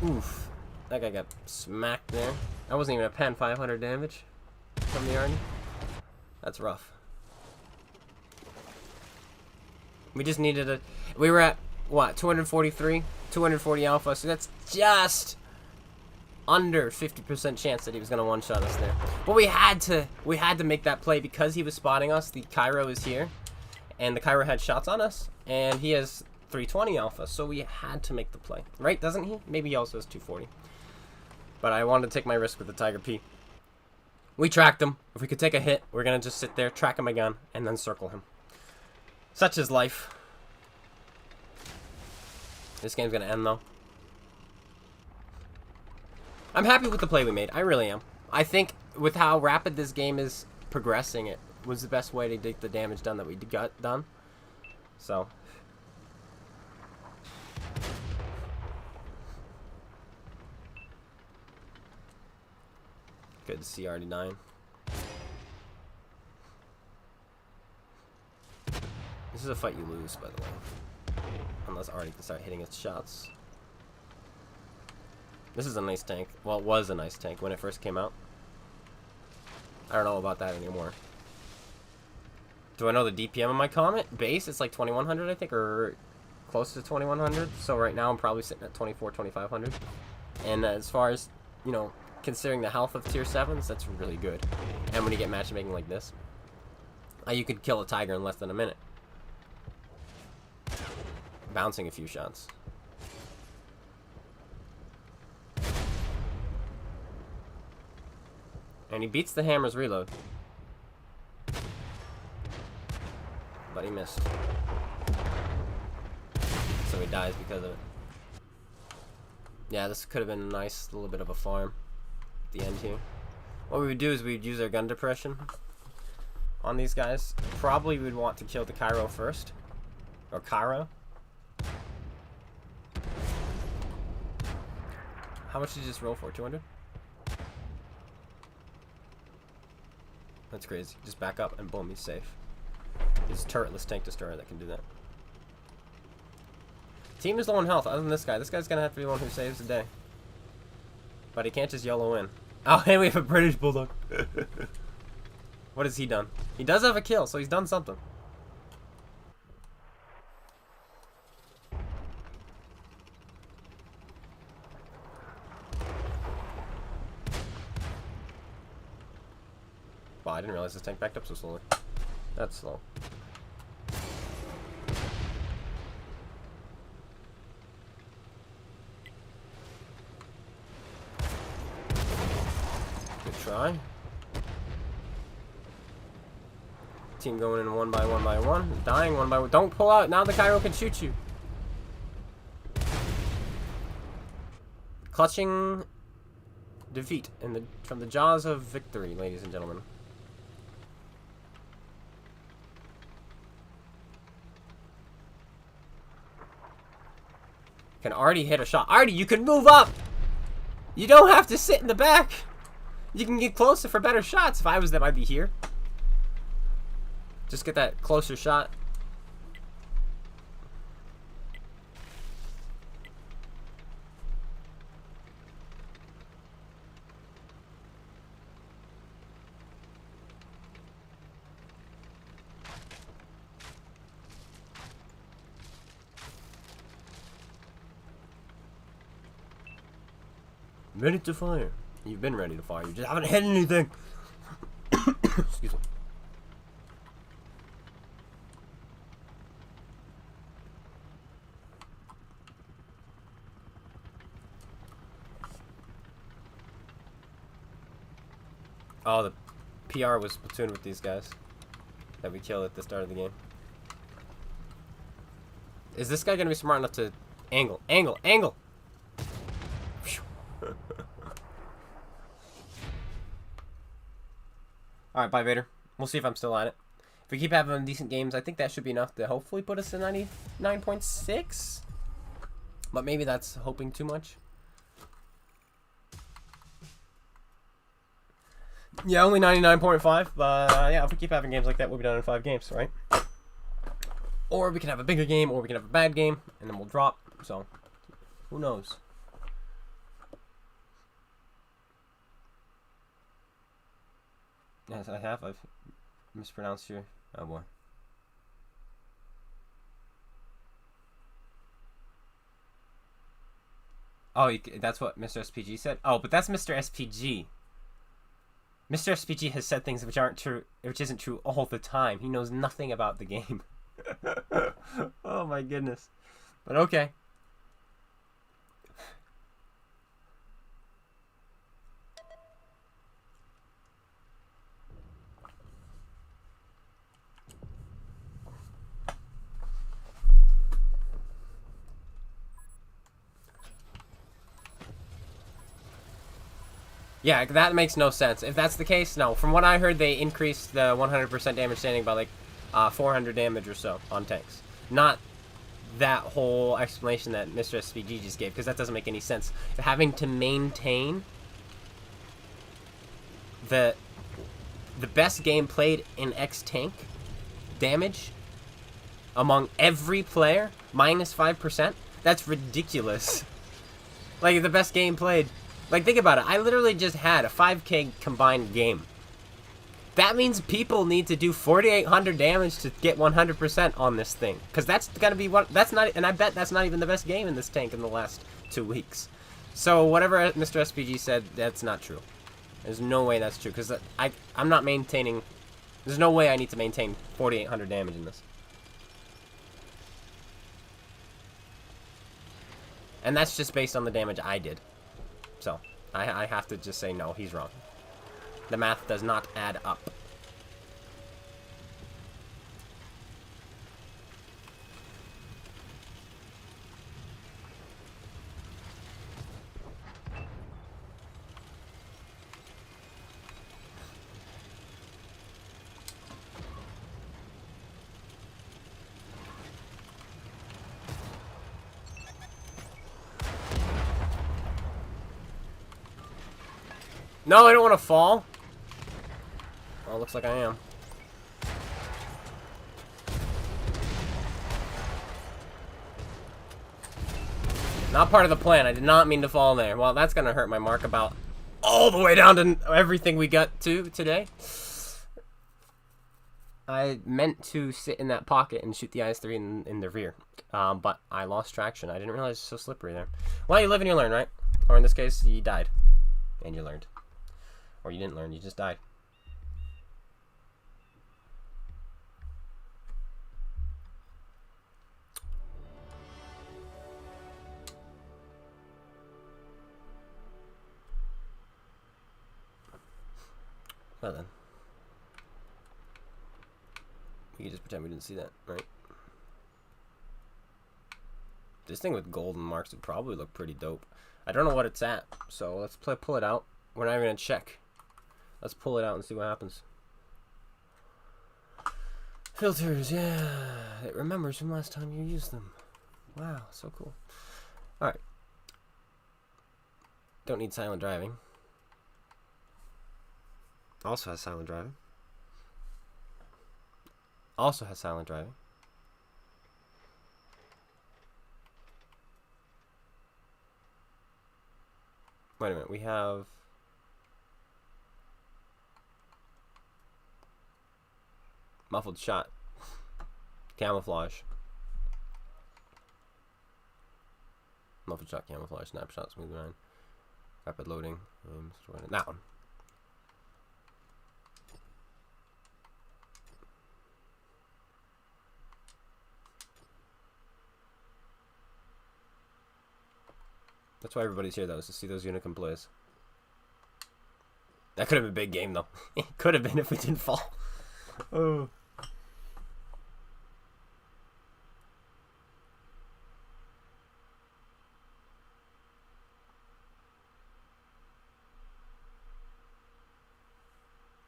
Oof. That guy got smacked there. That wasn't even a pen. 500 damage from the army. That's rough. We just needed a... We were at, what, 243? 240 alpha, so that's just under 50% chance that he was going to one-shot us there. But we had to make that play because he was spotting us. The Cairo is here, and the Cairo had shots on us, and he has 320 alpha, so we had to make the play. Right, doesn't he? Maybe he also has 240. But I wanted to take my risk with the Tiger P. We tracked him. If we could take a hit, we're going to just sit there, track him again, and then circle him. Such is life. This game's gonna end though. I'm happy with the play we made. I really am. I think with how rapid this game is progressing, it was the best way to get the damage done that we got done. So. Good to see RD9. This is a fight you lose, by the way. Unless Artie can start hitting its shots. This is a nice tank. Well, it was a nice tank when it first came out. I don't know about that anymore. Do I know the DPM of my Comet? Base, it's like 2100, I think, or close to 2100. So right now I'm probably sitting at 2500. And as far as, you know, considering the health of tier 7s, that's really good. And when you get matchmaking like this, you could kill a tiger in less than a minute. Bouncing a few shots. And he beats the hammer's reload. But he missed. So he dies because of it. Yeah, this could have been a nice little bit of a farm at the end here. What we would do is we'd use our gun depression on these guys. Probably we'd want to kill the Cairo first. Or Cairo. How much did you just roll for? 200? That's crazy. Just back up and boom, he's safe. He's a turretless tank destroyer that can do that. Team is low on health other than this guy. This guy's gonna have to be the one who saves the day. But he can't just YOLO in. Oh, hey, we have a British Bulldog. What has he done? He does have a kill, so he's done something. Wow, I didn't realize this tank backed up so slowly. That's slow. Good try. Team going in one by one. Dying one by one. Don't pull out. Now the Cairo can shoot you. Clutching defeat from the jaws of victory, ladies and gentlemen. Can Artie hit a shot? Artie, you can move up! You don't have to sit in the back! You can get closer for better shots. If I was them, I'd be here. Just get that closer shot. Ready to fire. You've been ready to fire. You just haven't hit anything. Excuse me. Oh, the PR was platooned with these guys that we killed at the start of the game. Is this guy gonna be smart enough to angle? Alright, bye Vader. We'll see if I'm still at it. If we keep having decent games, I think that should be enough to hopefully put us to 99.6. But maybe that's hoping too much. Yeah, only 99.5. But yeah, if we keep having games like that, we'll be done in 5 games, right? Or we can have a bigger game, or we can have a bad game, and then we'll drop. So, who knows? Yes, I have. I've mispronounced your... Oh, boy. Oh, that's what Mr. SPG said? Oh, but that's Mr. SPG. Mr. SPG has said things which aren't true, which isn't true all the time. He knows nothing about the game. Oh, my goodness. But okay. Yeah, that makes no sense. If that's the case, no. From what I heard, they increased the 100% damage standing by like 400 damage or so on tanks. Not that whole explanation that Mr. SPG just gave, because that doesn't make any sense. Having to maintain the best game played in X tank damage among every player minus 5%, that's ridiculous. Like, the best game played. Like, think about it. I literally just had a 5K combined game. That means people need to do 4,800 damage to get 100% on this thing. Because that's gotta be what... That's not... And I bet that's not even the best game in this tank in the last 2 weeks. So, whatever Mr. SPG said, that's not true. There's no way that's true. Because I'm not maintaining... There's no way I need to maintain 4,800 damage in this. And that's just based on the damage I did. So, I have to just say no, he's wrong. The math does not add up. No, I don't want to fall. Oh, looks like I am. Not part of the plan. I did not mean to fall there. Well, that's going to hurt my mark about all the way down to everything we got to today. I meant to sit in that pocket and shoot the IS-3 in the rear. But I lost traction. I didn't realize it's so slippery there. Well, you live and you learn, right? Or in this case, you died. And you learned. Or you didn't learn, you just died. Well then. We can just pretend we didn't see that, right? This thing with golden marks would probably look pretty dope. I don't know what it's at, so let's pull it out. We're not even gonna check. Let's pull it out and see what happens. Filters, yeah. It remembers from last time you used them. Wow, so cool. Alright. Don't need silent driving. Also has silent driving. Also has silent driving. Wait a minute, we have... Muffled shot. Camouflage. Muffled shot, camouflage, snapshot, smooth grind. Rapid loading. That one. That's why everybody's here, though, is to see those Unicum plays. That could have been a big game, though. It could have been if we didn't fall. Oh.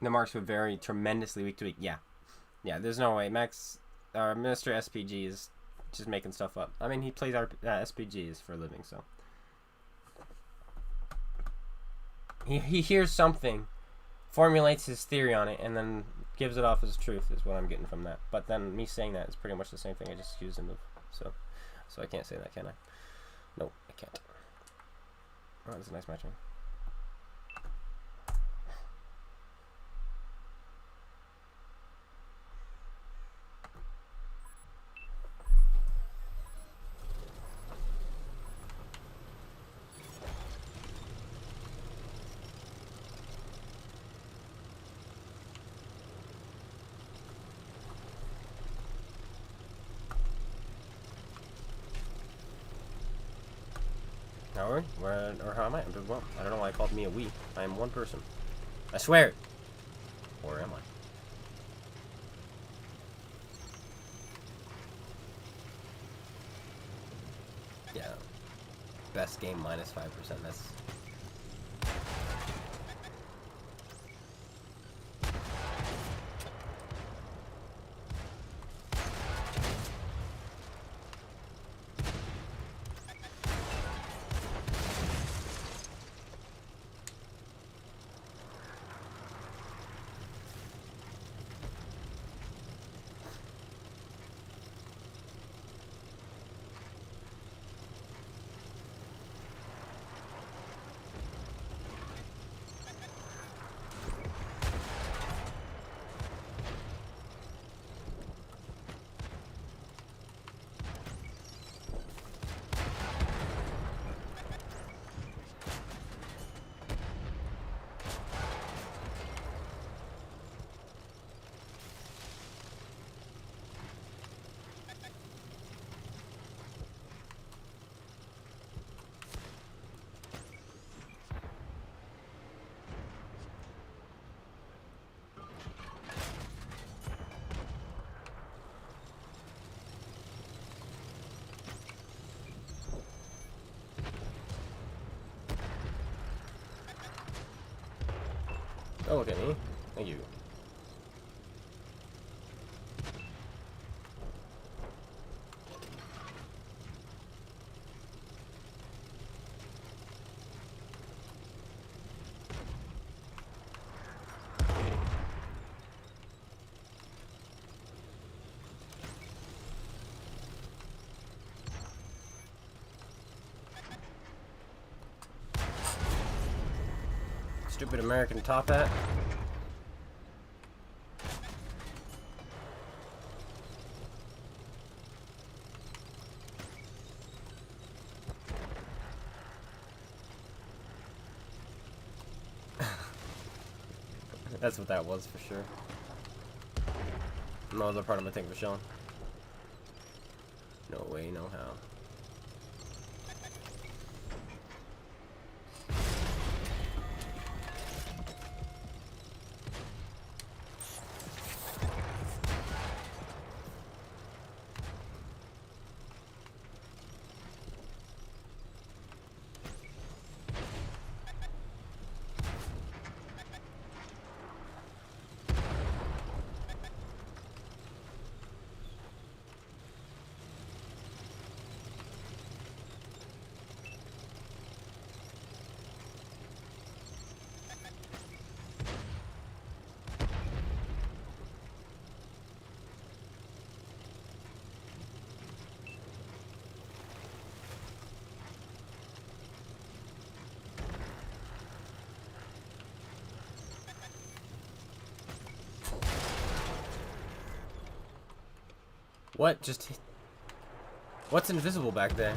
The marks would vary tremendously week to week. Yeah. Yeah, there's no way. Max, or Mr. SPG is just making stuff up. I mean, he plays our SPGs for a living, so. He hears something, formulates his theory on it, and then gives it off as truth, is what I'm getting from that. But then me saying that is pretty much the same thing I just accused him of. So I can't say that, can I? No, I can't. Oh, that's a nice matching. Where, or how am I? I'm doing well. I don't know why I called me a we. I am one person. I swear. Or am I? Yeah. Best game minus 5%. That's Don't look at me. Thank you. Stupid American top hat. That's what that was for sure. No other part of my thing for showing. No way, no how. What? Just... What's invisible back there?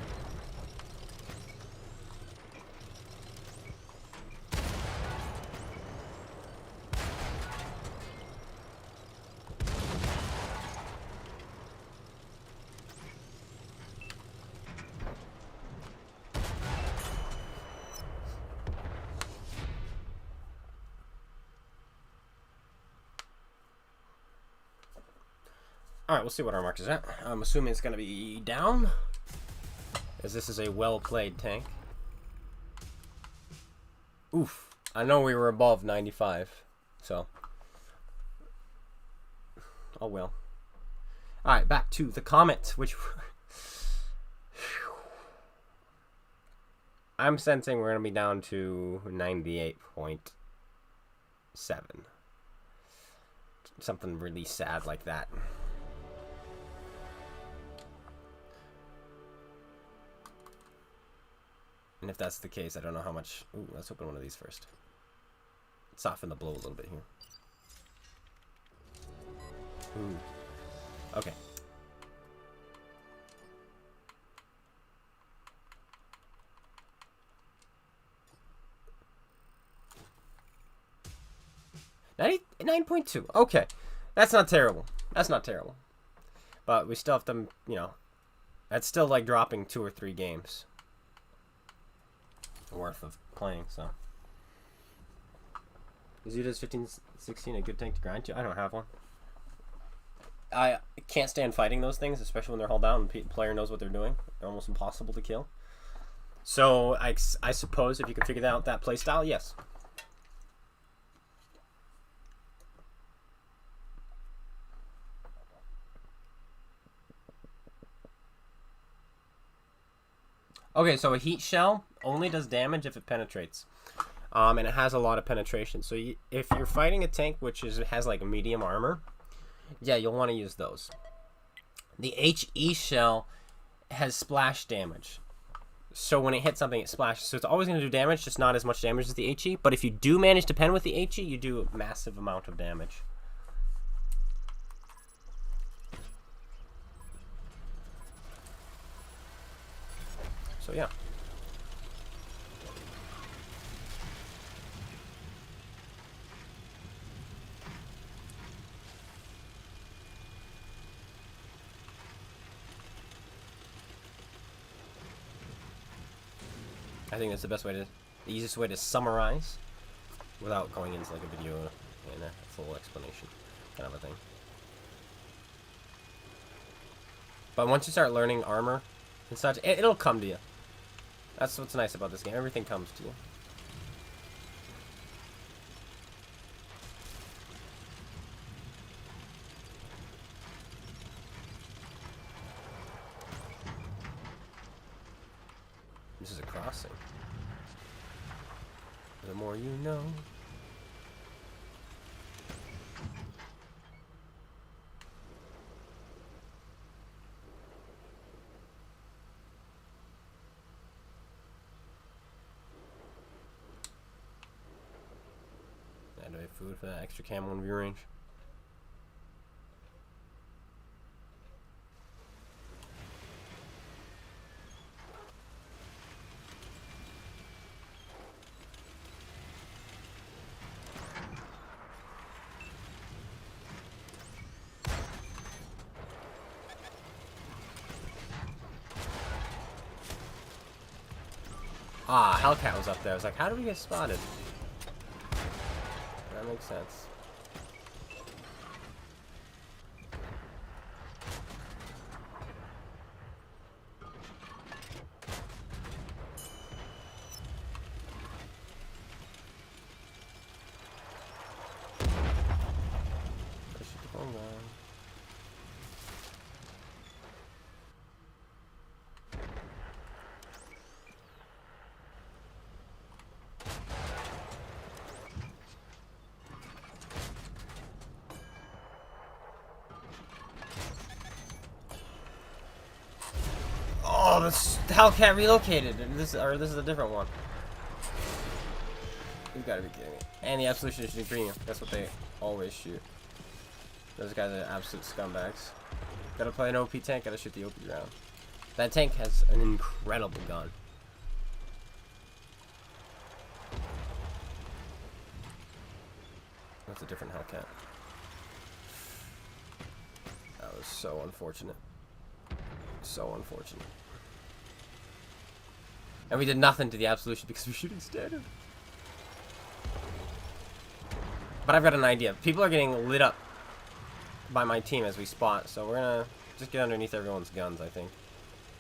Alright, we'll see what our mark is at. I'm assuming it's going to be down, as this is a well-played tank. Oof. I know we were above 95, so... Oh well. Alright, back to the Comet, which... I'm sensing we're going to be down to 98.7. Something really sad like that. And if that's the case, I don't know how much... Ooh, let's open one of these first. Soften the blow a little bit here. Ooh. Okay. $99.2. Okay. That's not terrible. That's not terrible. But we still have to, you know... That's still like dropping 2 or 3 games worth of playing, so. Is Uda's 1516 a good tank to grind to? I don't have one. I can't stand fighting those things, especially when they're hull down and the player knows what they're doing. They're almost impossible to kill. So I suppose if you can figure out that playstyle, yes. Okay, so a heat shell only does damage if it penetrates. And it has a lot of penetration. So if you're fighting a tank which has like a medium armor, yeah, you'll want to use those. The HE shell has splash damage. So when it hits something, it splashes. So it's always going to do damage, just not as much damage as the HE. But if you do manage to pen with the HE, you do a massive amount of damage. So yeah. I think that's the best way to, the easiest way to summarize without going into like a video and a full explanation kind of a thing. But once you start learning armor and such, it'll come to you. That's what's nice about this game. Everything comes to you. This is a crossing. The more you know. Do I have food for that extra camo and view range? Ah, Hellcat was up there. I was like, how did we get spotted? That makes sense. Push it down. Oh, this Hellcat relocated. This is a different one. You gotta be kidding me. And the Absolution is shooting green. That's what they always shoot. Those guys are absolute scumbags. Gotta play an OP tank, gotta shoot the OP round. That tank has an incredible gun. That's a different Hellcat. That was so unfortunate. So unfortunate. And we did nothing to the Absolution because we're shooting standard. But I've got an idea. People are getting lit up by my team as we spot, so we're gonna just get underneath everyone's guns, I think.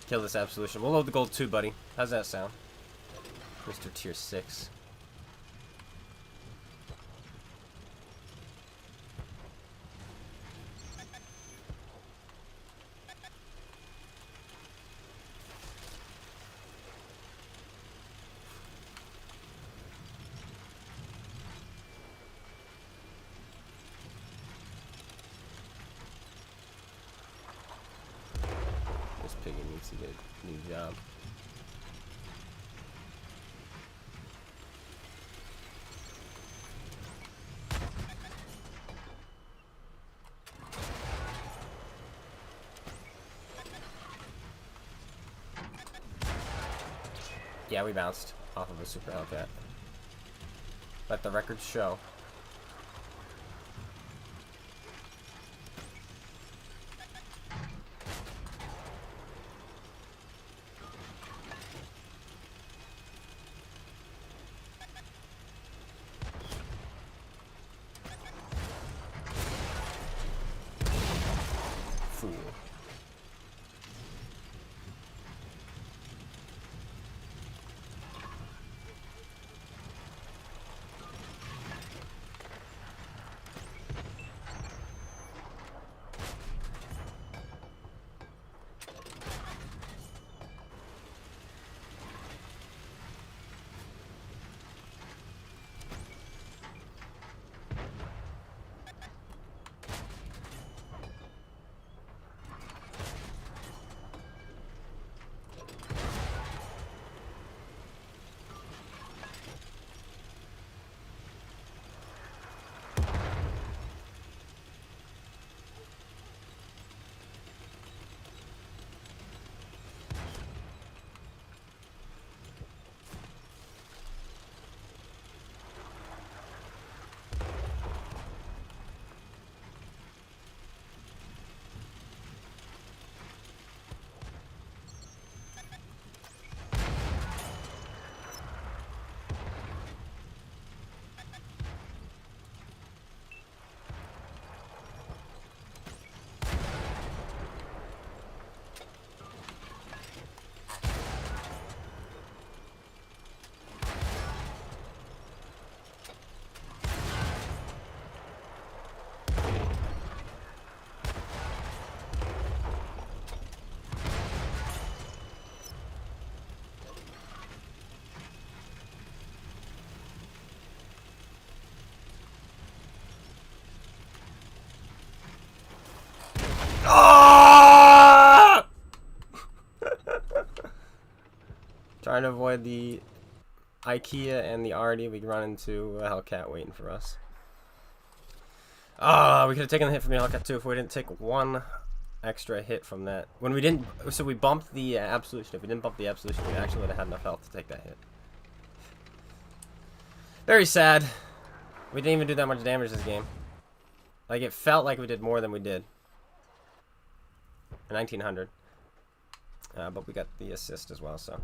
Kill this Absolution. We'll load the gold too, buddy. How's that sound? Mr. Tier 6. Piggy needs to get a new job. Yeah, we bounced off of a super Hellcat. Let the records show. Fool. Trying to avoid the IKEA and the Artie. We run into a Hellcat waiting for us. Ah, we could have taken the hit from the Hellcat too if we didn't take one extra hit from that. When we didn't, so we bumped the Absolution. If we didn't bump the Absolution, we actually would have had enough health to take that hit. Very sad. We didn't even do that much damage this game. Like, it felt like we did more than we did. 1900. But we got the assist as well, so.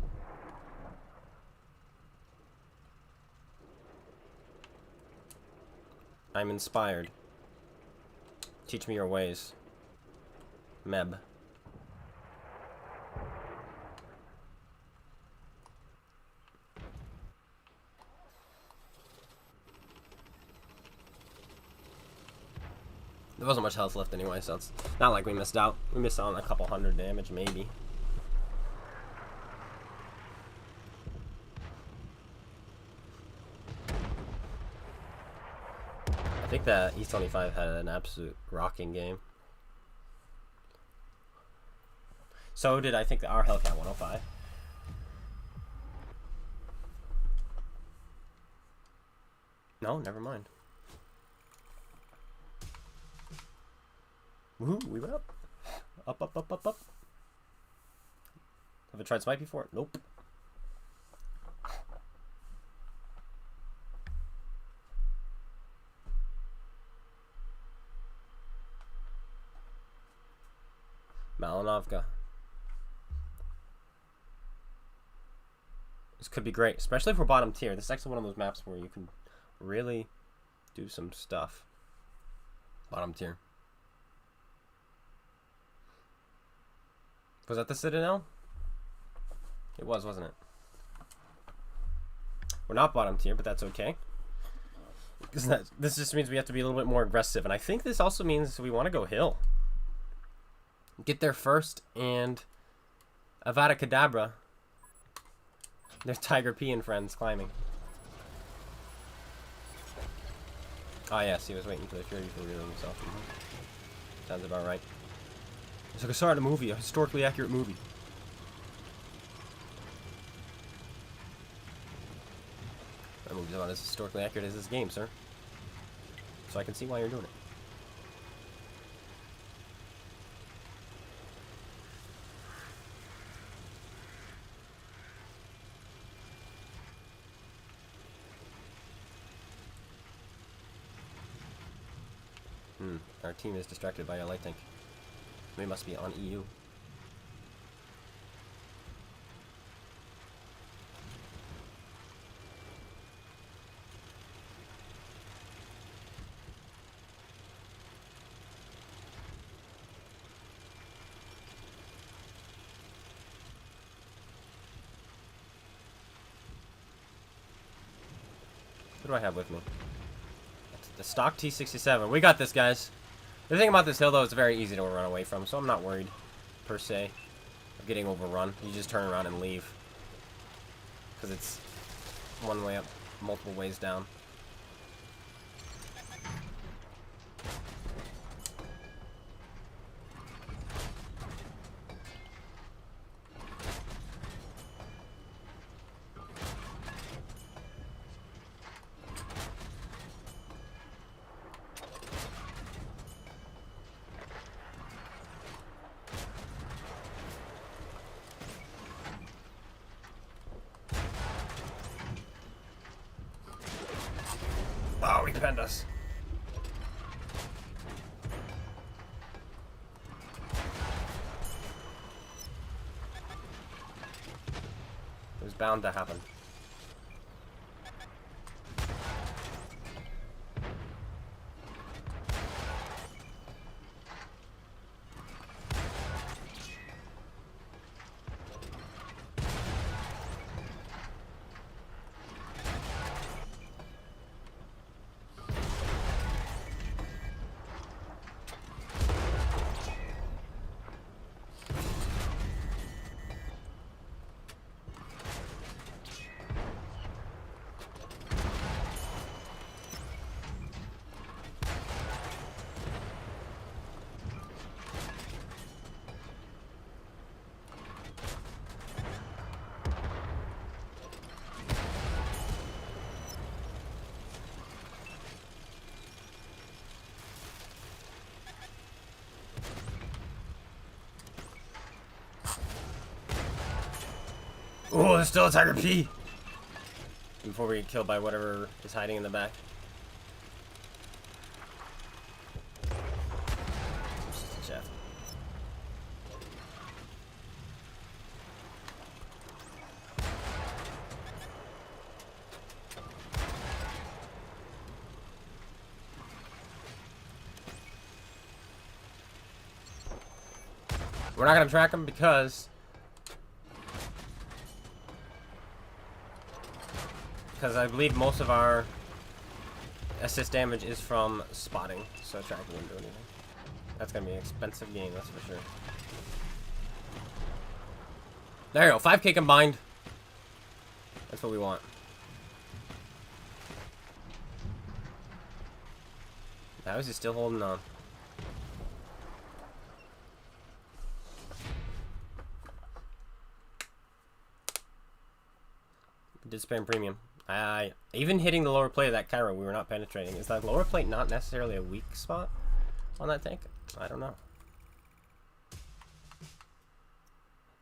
I'm inspired. Teach me your ways. Meb. There wasn't much health left anyway, so it's not like we missed out. We missed out on a couple hundred damage, maybe. I think the E25 had an absolute rocking game. So did I think our Hellcat 105. No, never mind. Woohoo, we went up. Up, up, up, up, up. Have I tried Smite before? Nope. Malinovka. This could be great, especially for bottom tier. This is actually one of those maps where you can really do some stuff. Bottom tier. Was that the Citadel? It was, wasn't it? We're not bottom tier, but that's okay. Because this just means we have to be a little bit more aggressive. And I think this also means we want to go hill. Get there first, and Avada Kedavra. There's Tiger P and friends climbing. Ah, yes, he was waiting for the Fury to reveal himself. Sounds about right. It's like I saw it in a movie, a historically accurate movie. That movie's about as historically accurate as this game, sir. So I can see why you're doing it. Our team is distracted by a light tank. We must be on EU. What do I have with me? The stock T67. We got this, guys. The thing about this hill, though, is very easy to run away from, so I'm not worried, per se, of getting overrun. You just turn around and leave. Because it's one way up, multiple ways down. Oh, he penned us. It was bound to happen. there's still a Tiger P! Before we get killed by whatever is hiding in the back. It's just a chef. We're not gonna track him because I believe most of our assist damage is from spotting, so tracking wouldn't do anything. That's gonna be an expensive game, that's for sure. There you go, 5K combined. That's what we want. How is he still holding on? Did spam premium. Even hitting the lower plate of that Cairo, we were not penetrating. Is that lower plate not necessarily a weak spot on that tank? I don't know.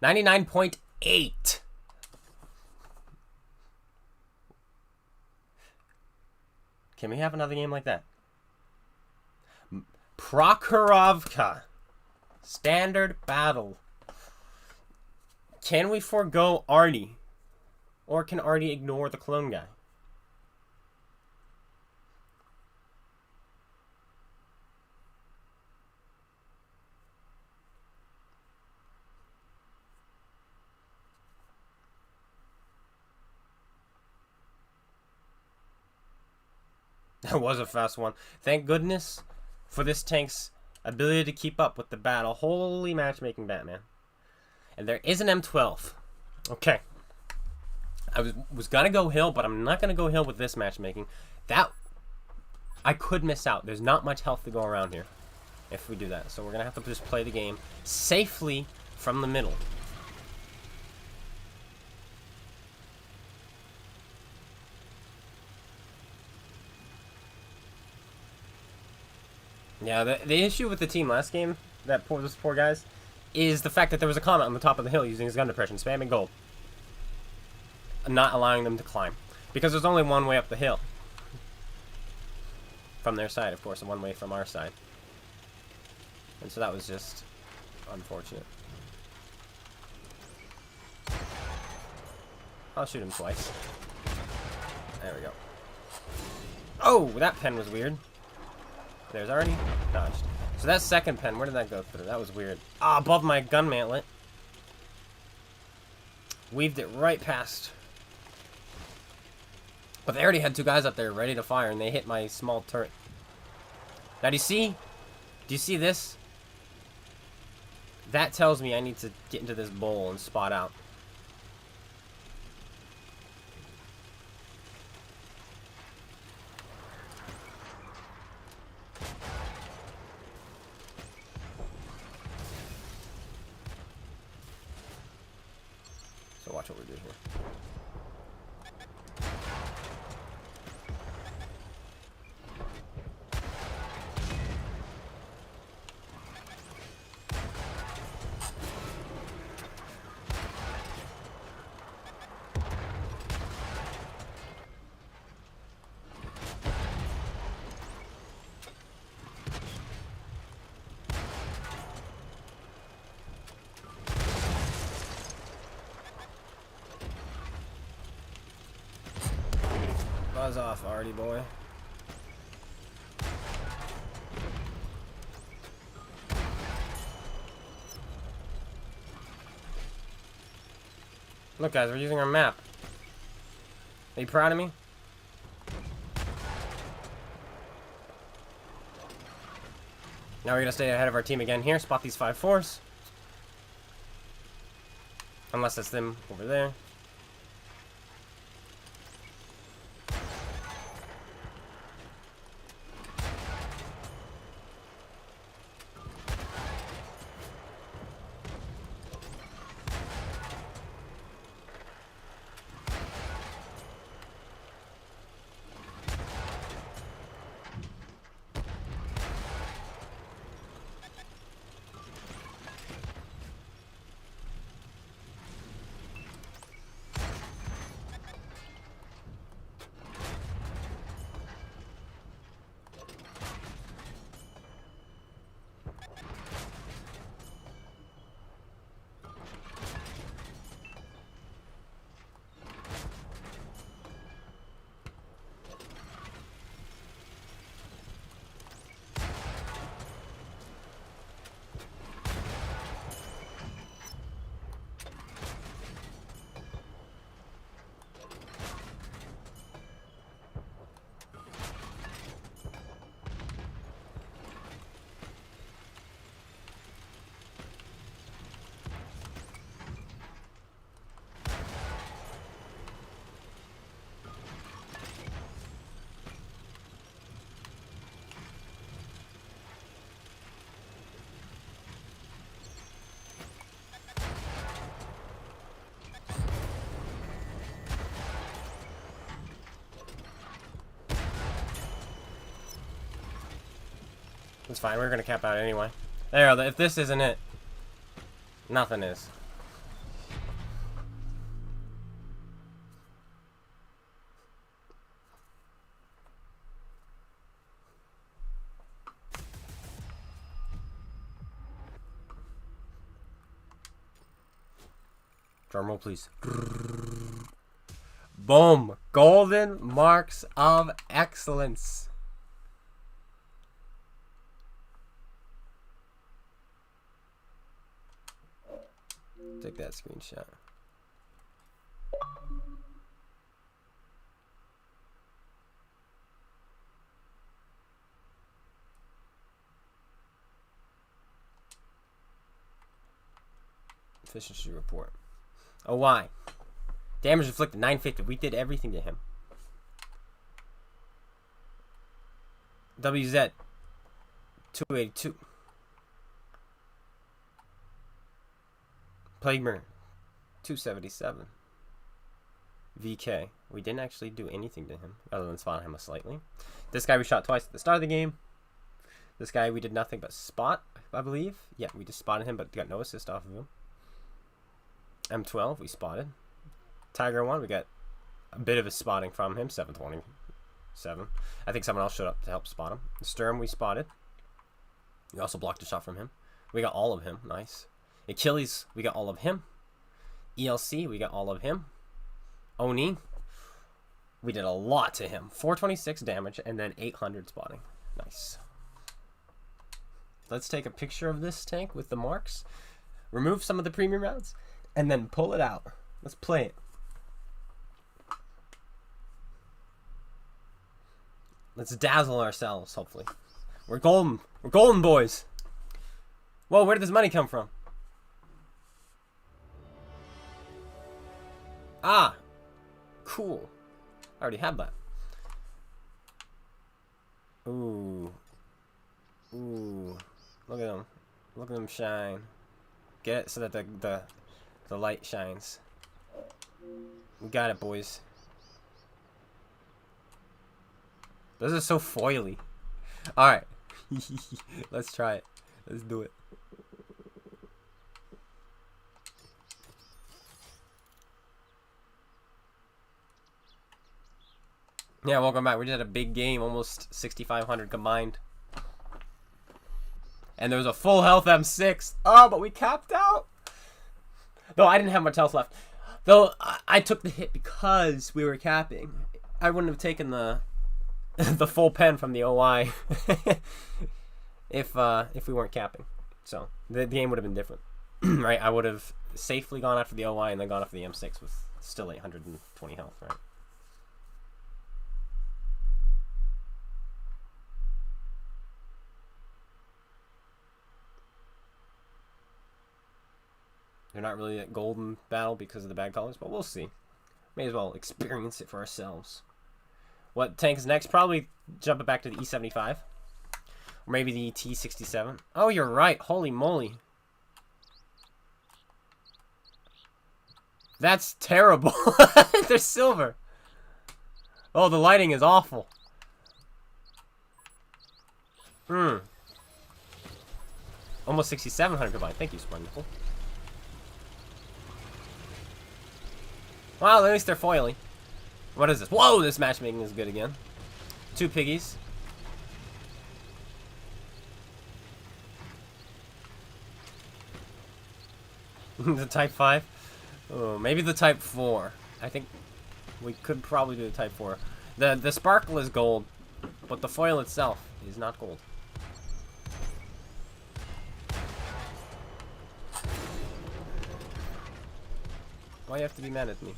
99.8. Can we have another game like that? Prokhorovka. Standard battle. Can we forego Artie? Or can Artie ignore the clone guy? That was a fast one. Thank goodness for this tank's ability to keep up with the battle. Holy matchmaking, Batman. And there is an M12. Okay. I was gonna go hill, but I'm not gonna go hill with this matchmaking. That I could miss out. There's not much health to go around here if we do that. So we're gonna have to just play the game safely from the middle. Yeah, the issue with the team last game, those poor guys, is the fact that there was a Comet on the top of the hill using his gun depression, spamming gold. Not allowing them to climb. Because there's only one way up the hill. From their side, of course, and one way from our side. And so that was just unfortunate. I'll shoot him twice. There we go. Oh, that pen was weird. There's already dodged. So that second pen, where did that go through? That was weird. Ah, above my gun mantlet. Weaved it right past. But they already had two guys up there ready to fire, and they hit my small turret. Now, do you see this? That tells me I need to get into this bowl and spot out. So watch what we do here. Buzz off, Artie boy. Look, guys, we're using our map. Are you proud of me? Now we're gonna stay ahead of our team again here. Spot these 5-4s. Unless it's them over there. It's fine. We're gonna cap out anyway. There. If this isn't it, nothing is. Drum roll, please. Boom! Golden marks of excellence. Take that screenshot. Efficiency report. Oh, why? Damage inflicted 950. We did everything to him. WZ 282. Plague Mirror 277. VK. We didn't actually do anything to him other than spot him slightly. This guy we shot twice at the start of the game. This guy we did nothing but spot, I believe. Yeah, we just spotted him but got no assist off of him. M12 we spotted. Tiger 1 we got a bit of a spotting from him. 727. I think someone else showed up to help spot him. Sturm we spotted. We also blocked a shot from him. We got all of him. Nice. Achilles, we got all of him. ELC, we got all of him. Oni, we did a lot to him. 426 damage and then 800 spotting. Nice. Let's take a picture of this tank with the marks. Remove some of the premium rounds and then pull it out. Let's play it. Let's dazzle ourselves, hopefully. We're golden. We're golden, boys. Whoa, where did this money come from? Ah, cool. I already have that. Ooh. Ooh. Look at them. Look at them shine. Get it so that the light shines. We got it, boys. Those are so foily. Alright. Let's try it. Let's do it. Yeah, welcome back. We just had a big game, almost 6,500 combined. And there was a full health M6. Oh, but we capped out. Though I didn't have much health left. Though I took the hit because we were capping. I wouldn't have taken the the full pen from the OI if we weren't capping. So the game would have been different. Right? I would have safely gone after the OI and then gone after the M6 with still 820 health, right? They're not really a golden battle because of the bad colors, but we'll see. May as well experience it for ourselves. What tank is next? Probably jump it back to the E75. Or maybe the T67. Oh, you're right. Holy moly. That's terrible. They're silver. Oh, the lighting is awful. Almost 6,700 combined. Thank you, Splendid. Well, at least they're foily. What is this? Whoa, this matchmaking is good again. 2 piggies. The Type 5. Oh, maybe the Type 4. I think we could probably do the Type 4. The sparkle is gold, but the foil itself is not gold. Why do you have to be mad at me?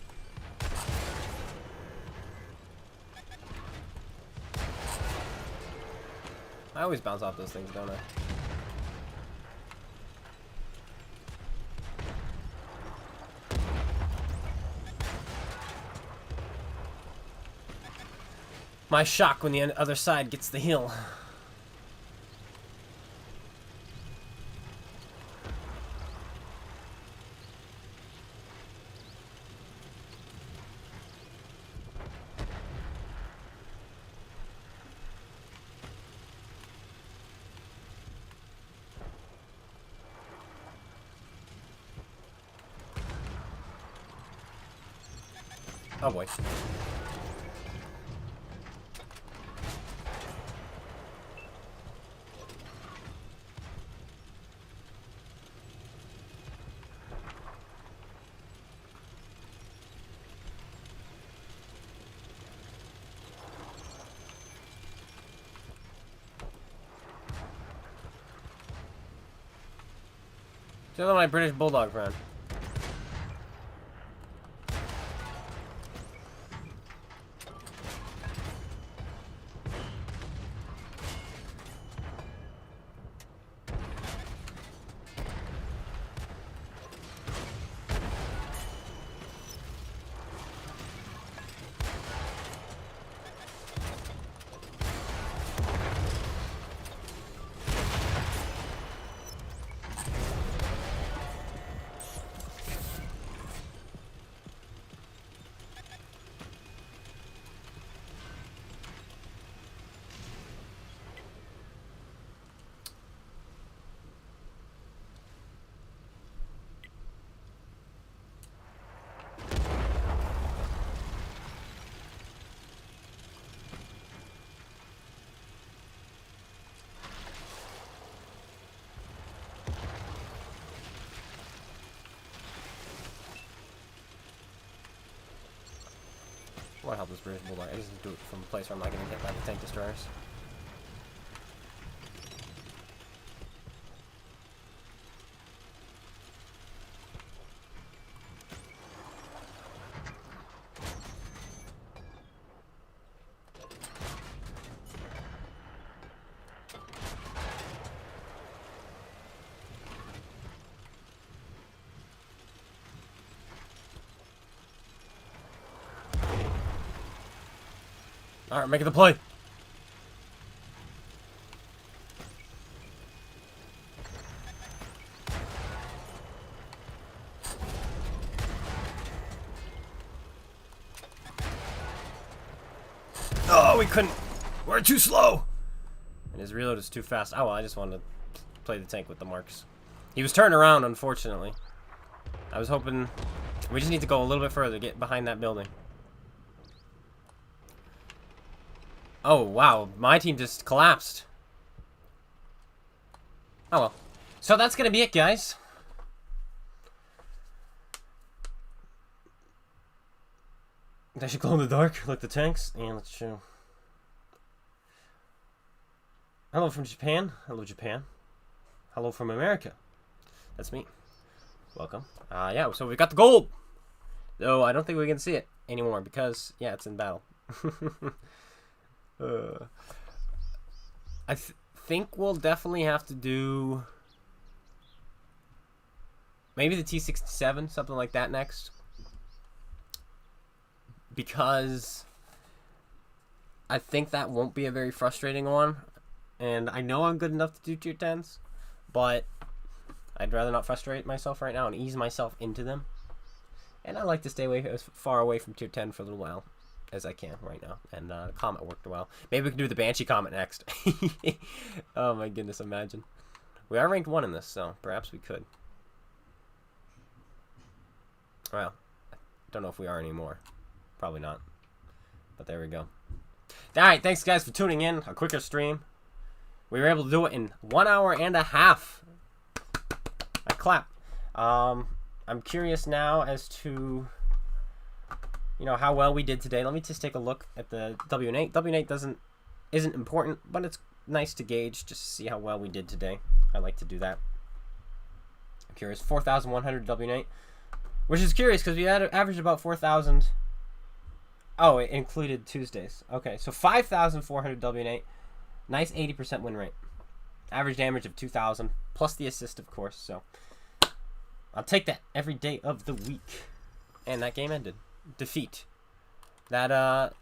I always bounce off those things, don't I? My shock when the other side gets the hill. Oh boy. Still my British Bulldog friend. What help this British Bulldog? I just do it from a place where I'm not getting hit by the tank destroyers. Alright, making the play. Oh, we couldn't. We're too slow. And his reload is too fast. Oh, well, I just wanted to play the tank with the marks. He was turning around, unfortunately. I was hoping. We just need to go a little bit further, get behind that building. Oh, wow. My team just collapsed. Oh, well. So that's going to be it, guys. They should glow in the dark, like the tanks. And let's show. Hello from Japan. Hello, Japan. Hello from America. That's me. Welcome. Yeah, so we got the gold. Though I don't think we can see it anymore because, yeah, it's in battle. I think we'll definitely have to do maybe the T-67, something like that next. Because I think that won't be a very frustrating one. And I know I'm good enough to do tier 10s, but I'd rather not frustrate myself right now and ease myself into them. And I like to stay as far away from tier 10 for a little while as I can right now. And Comet worked well. Maybe we can do the Banshee Comet next. Oh my goodness, imagine. We are ranked 1 in this, so perhaps we could. Well, I don't know if we are anymore. Probably not. But there we go. Alright, thanks guys for tuning in. A quicker stream. We were able to do it in 1 hour and a half. I clap. I'm curious now as to, you know, how well we did today. Let me just take a look at the W8. W8 isn't important, but it's nice to gauge just to see how well we did today. I like to do that. I'm curious. 4,100 W8, which is curious because we had averaged about 4,000. Oh, it included Tuesdays. Okay, so 5,400 W8. Nice 80% win rate. Average damage of 2,000 plus the assist, of course. So I'll take that every day of the week. And that game ended. Defeat. That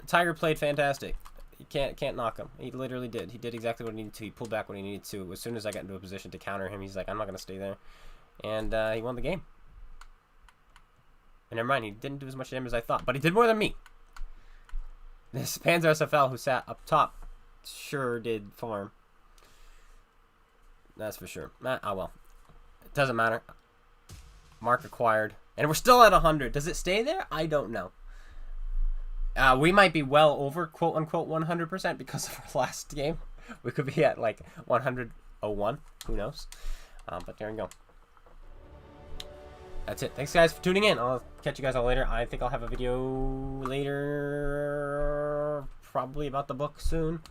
Tiger played fantastic. You can't knock him. He literally did. He did exactly what he needed to. He pulled back when he needed to. As soon as I got into a position to counter him, he's like, I'm not gonna stay there. And he won the game. And never mind, he didn't do as much damage as I thought, but he did more than me. This Panzer SFL who sat up top sure did farm. That's for sure. Oh well. It doesn't matter. Mark acquired. And we're still at 100. Does it stay there? I don't know. We might be well over quote-unquote 100% because of our last game. We could be at like 101. Who knows? But there you go. That's it. Thanks, guys, for tuning in. I'll catch you guys all later. I think I'll have a video later, probably about the book soon.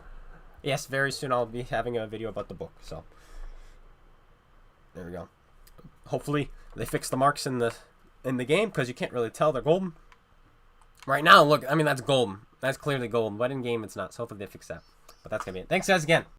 Yes, very soon I'll be having a video about the book. So there we go. Hopefully they fix the marks in the game, because you can't really tell they're golden. Right now, look, I mean, that's golden. That's clearly golden. But in game, it's not. So hopefully they fix that. But that's going to be it. Thanks, guys, again.